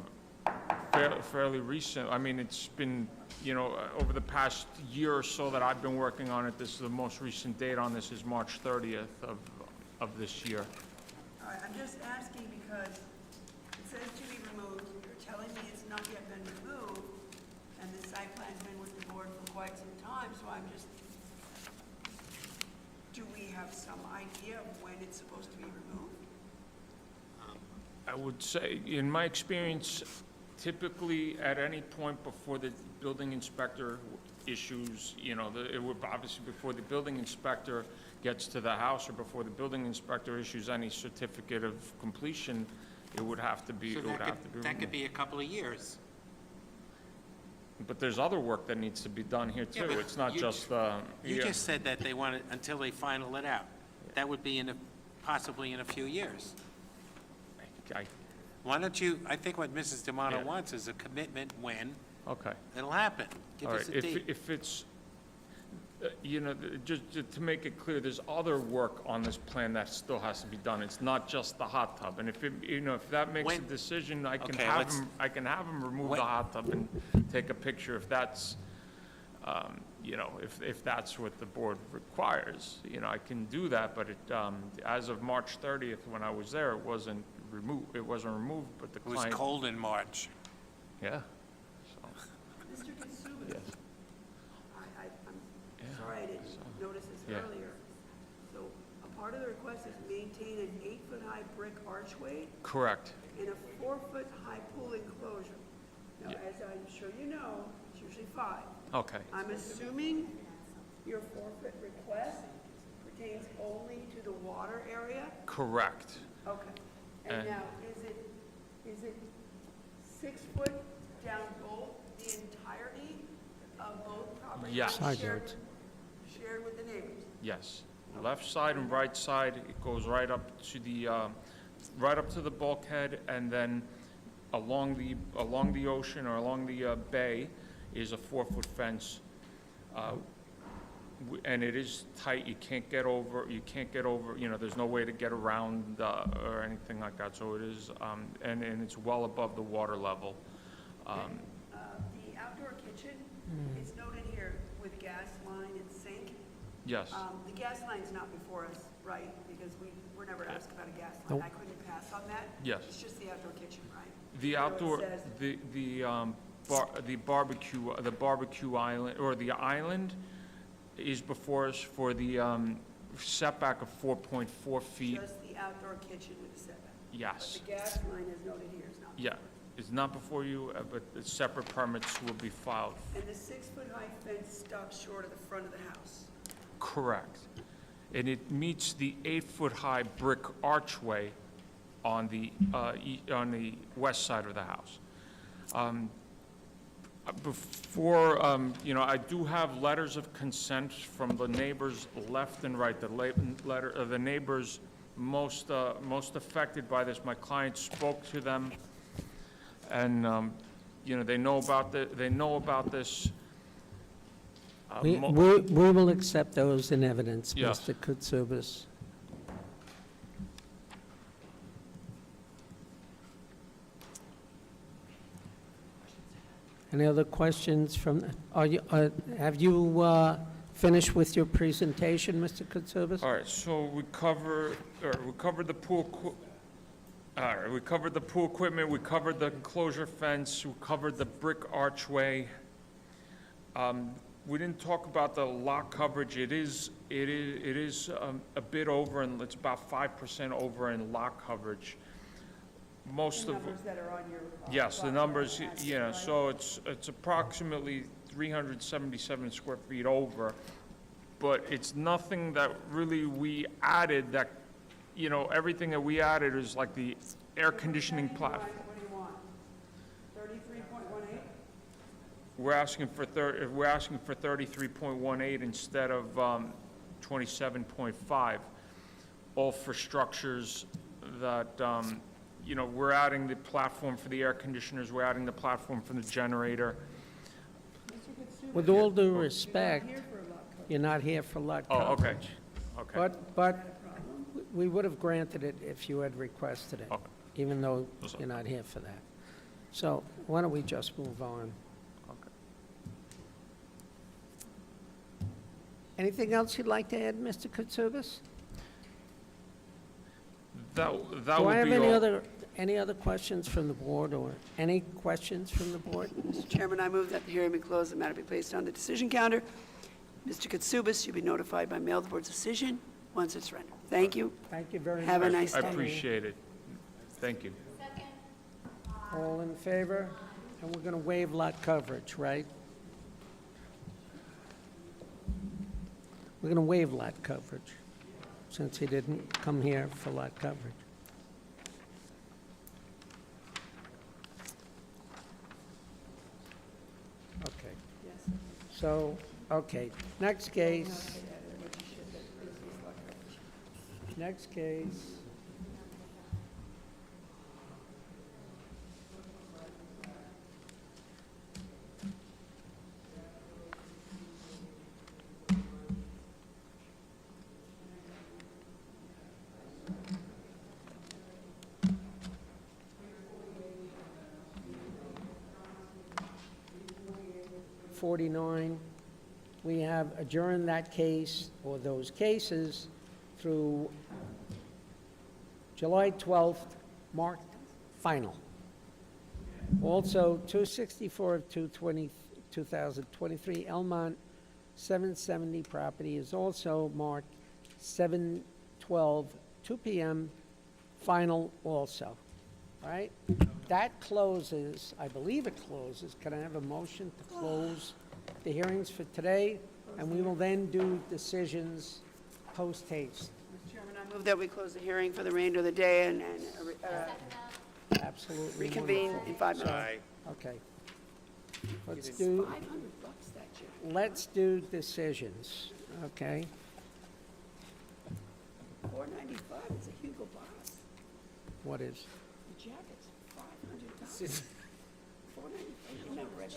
fairly recent. I mean, it's been, you know, over the past year or so that I've been working on it. This is the most recent date on this is March 30th of this year. All right, I'm just asking because it says to be removed. You're telling me it's not yet been removed, and the site plan's been with the board for quite some time, so I'm just, do we have some idea of when it's supposed to be removed? I would say, in my experience, typically at any point before the building inspector issues, you know, it would obviously before the building inspector gets to the house or before the building inspector issues any certificate of completion, it would have to be, So it would have to be that could removed. be a couple of years. But there's other work that needs to be done here Yeah, too. but It's not you- just, You yeah. just said that they want it until they final it out. That would be possibly in a few years. I- Why don't you, I think what Mrs. Yeah. D'Amato wants is a commitment when Okay. it'll happen. Give All us right, a date. if it's, you know, just to make it clear, there's other work on this plan that still has to be done. It's not just the hot tub. And if it, you know, if that makes a When- decision, I can Okay, have let's- him, remove When- the hot tub and take a picture if that's, you know, if that's what the board requires. You know, I can do that, but it, as of March 30th, when I was there, it wasn't removed, but the It was client. cold in March. Yeah. Mr. Katsouba? Yes. I'm sorry I didn't notice this Yeah. earlier. So a part of the request is maintain an 8-foot-high brick archway Correct. and a 4-foot-high pool enclosure. Now, Yeah. as I'm sure you know, it's usually 5. Okay. I'm assuming your 4-foot request pertains only to the water area? Correct. Okay. And now, is it 6 foot down both, the entirety of both properties? Yes. Side Shared with the neighbors? Yes. Left side and right side, it goes right up to the bulkhead, and then along the ocean or along the bay is a 4-foot fence. And it is tight, you can't get over, you know, there's no way to get around, or anything like that, so it is, and it's well above the water level. The outdoor kitchen is noted here with gas line and sink. Yes. The gas line's not before us, right? Because we were never asked about a gas line. Nope. I couldn't pass on that. Yes. It's just the outdoor kitchen, right? The So it outdoor, says- the barbecue island, or the island is before us for the setback of 4.4 feet. Just the outdoor kitchen with the setback. Yes. But the gas line is noted here, is not. Yeah, it's not before you, but the separate permits will be filed. And the 6-foot-high fence stops short of the front of the house. Correct. And it meets the 8-foot-high brick archway on the west side of the house. Before, I do have letters of consent from the neighbors left and right, the neighbors most affected by this. My client spoke to them, and, they know about this. We will accept those in evidence, Yes. Mr. Kutsubis. Any other questions from, have you finished with your presentation, Mr. Kutsubis? All right, so we covered the pool, all right, we covered the pool equipment, we covered the enclosure fence, we covered the brick archway. We didn't talk about the lot coverage. It is a bit over, and it's about 5% over in lot coverage. Most The of, numbers that are on your. yes, the plot numbers, plan, yeah, right? so it's approximately 377 square feet over, but it's nothing that really we added that, everything that we added is like the air conditioning platform. What do you want? 33.18? We're asking for 33.18 instead of 27.5, all for structures that, we're adding the platform for the air conditioners, we're adding the platform for the generator. With all due respect, you're not here for lot Oh, okay, coverage. okay. But we would have granted it if you had requested it, Okay. even though That's you're not here for that. So why don't we just move on? Okay. Anything else you'd like to add, Mr. Kutsubis? That Do I would have be all. any other questions from the board, or any questions from the board? Mr. Chairman, I move that the hearing be closed, the matter be placed on the decision counter. Mr. Katsubis, you'll be notified by mail of the board's decision once it's rendered. Thank you. Thank you very much. Have a nice I day. appreciate it. Thank you. All in favor? And we're going to waive lot coverage, right? We're going to waive lot coverage, since he didn't come here for lot coverage. Okay. So, okay, next case. Next case. .49, we have adjourned that case, or those cases, through July 12th, marked final. Also, 264 of 2023 Elmont 770 property is also marked 7/12, 2 p.m., final also. All right? That closes, I believe it closes. Can I have a motion to close the hearings for today? And we will then do decisions post-haste. Mr. Chairman, I move that we close the hearing for the remainder of the day and Absolutely reconvene wonderful. in 5 minutes. Okay. Let's do, $500 that year. let's do decisions, okay? $495 is a Hugo Boss. What is? The jacket's $500. $495. My red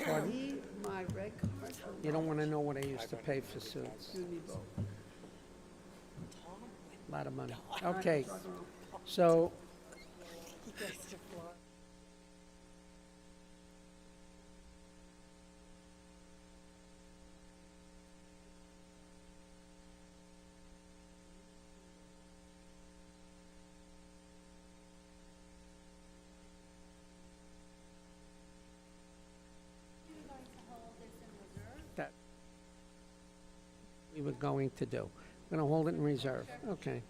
cards. Need my red card. You don't want to know what I used to pay for suits. You need both. A lot of money. Okay, so going to do. We're going to hold it in reserve. Okay.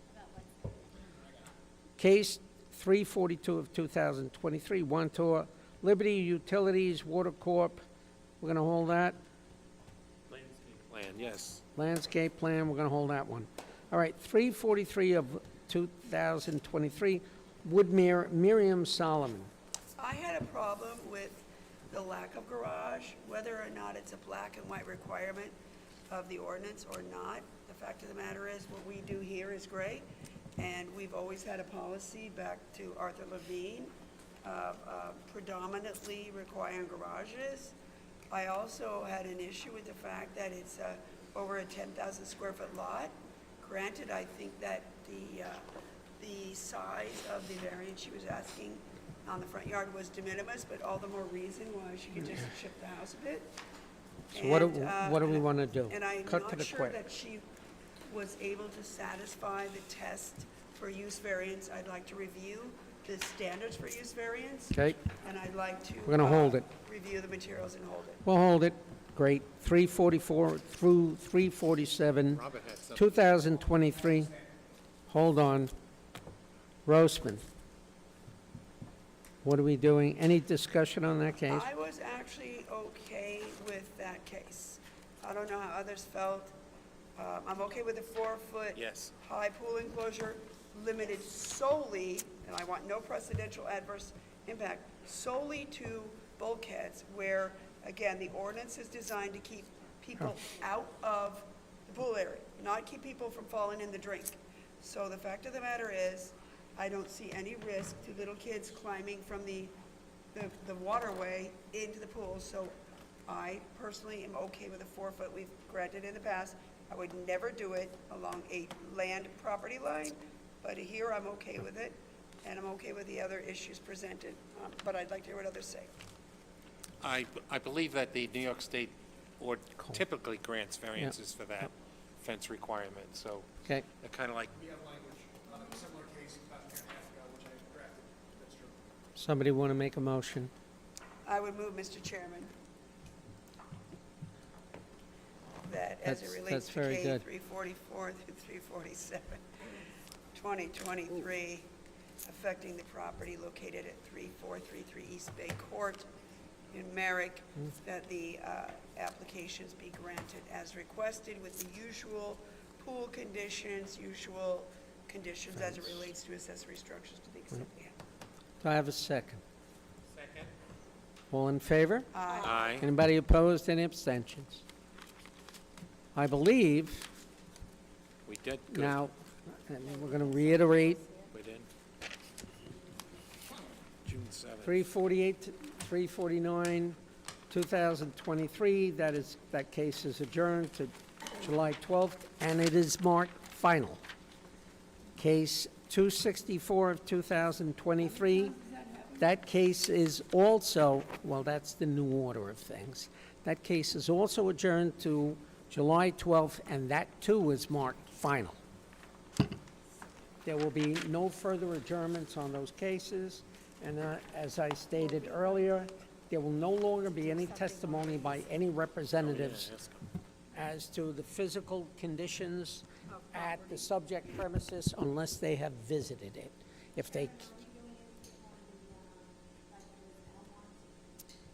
Case 342 of 2023, One Tour, Liberty Utilities Water Corp. We're going to hold that. Plan, yes. Landscape plan, we're going to hold that one. All right, 343 of 2023, Woodmere, Miriam Solomon. I had a problem with the lack of garage, whether or not it's a black and white requirement of the ordinance or not. The fact of the matter is, what we do here is great, and we've always had a policy back to Arthur Levine of predominantly requiring garages. I also had an issue with the fact that it's over a 10,000 square foot lot. Granted, I think that the size of the variance she was asking on the front yard was de minimis, but all the more reason why she could just shift the house a bit. So what do we want to do? And I'm Cut to not the sure quick. that she was able to satisfy the test for use variance. I'd like to review the standards for use variance. Okay, And I'd like to. We're gonna hold it. Review the materials and hold it. we'll hold it. Great. 344 through 347, 2023. Hold on. Roseman. What are we doing? Any discussion on that case? I was actually okay with that case. I don't know how others felt. I'm okay with the 4-foot Yes. high pool enclosure, limited solely, and I want no precedential adverse impact, solely to bulkheads where, again, the ordinance is designed to keep people out of the pool area, not keep people from falling in the drink. So the fact of the matter is, I don't see any risk to little kids climbing from the waterway into the pool. So I personally am okay with a 4-foot. We've granted in the past. I would never do it along a land property line, but here I'm okay with it, and I'm okay with the other issues presented. But I'd like to hear what others say. I believe that the New York State board typically grants variances for that fence requirement, so Okay. they're kind of like, We have language on a similar case about a year and a half ago, which I drafted. That's true. Somebody want to make a motion? I would move, Mr. Chairman, that as it That's relates to very K good. 344 through 347, 2023, affecting the property located at 3433 East Bay Court in Merrick, that the applications be granted as requested with the usual pool conditions, usual conditions as it relates to accessory structures to the extent we have. Do I have a second? second? All in favor? Aye. Anybody opposed? Any abstentions? I believe, We did good. now, we're going to reiterate, We did. June 7th. 348, 349, 2023, that case is adjourned to July 12th, and it is marked final. Case 264 of 2023, that case is also, well, that's the new order of things. That case is also adjourned to July 12th, and that too is marked final. There will be no further adjournments on those cases, and as I stated earlier, there will no longer be any testimony by any representatives as to the physical conditions at the subject premises unless they have visited it. If they...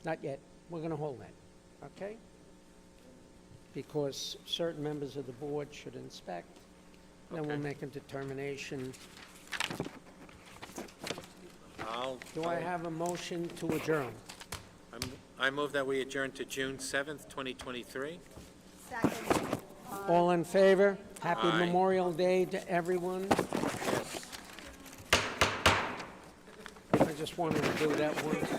Not yet. We're going to hold that, okay? Because certain members of the board should inspect, then we'll make a determination. Do I have a motion to adjourn? I move that we adjourn to June 7th, 2023. Second. All in favor? Happy Aye. Memorial Day to everyone. I just wanted to do that once.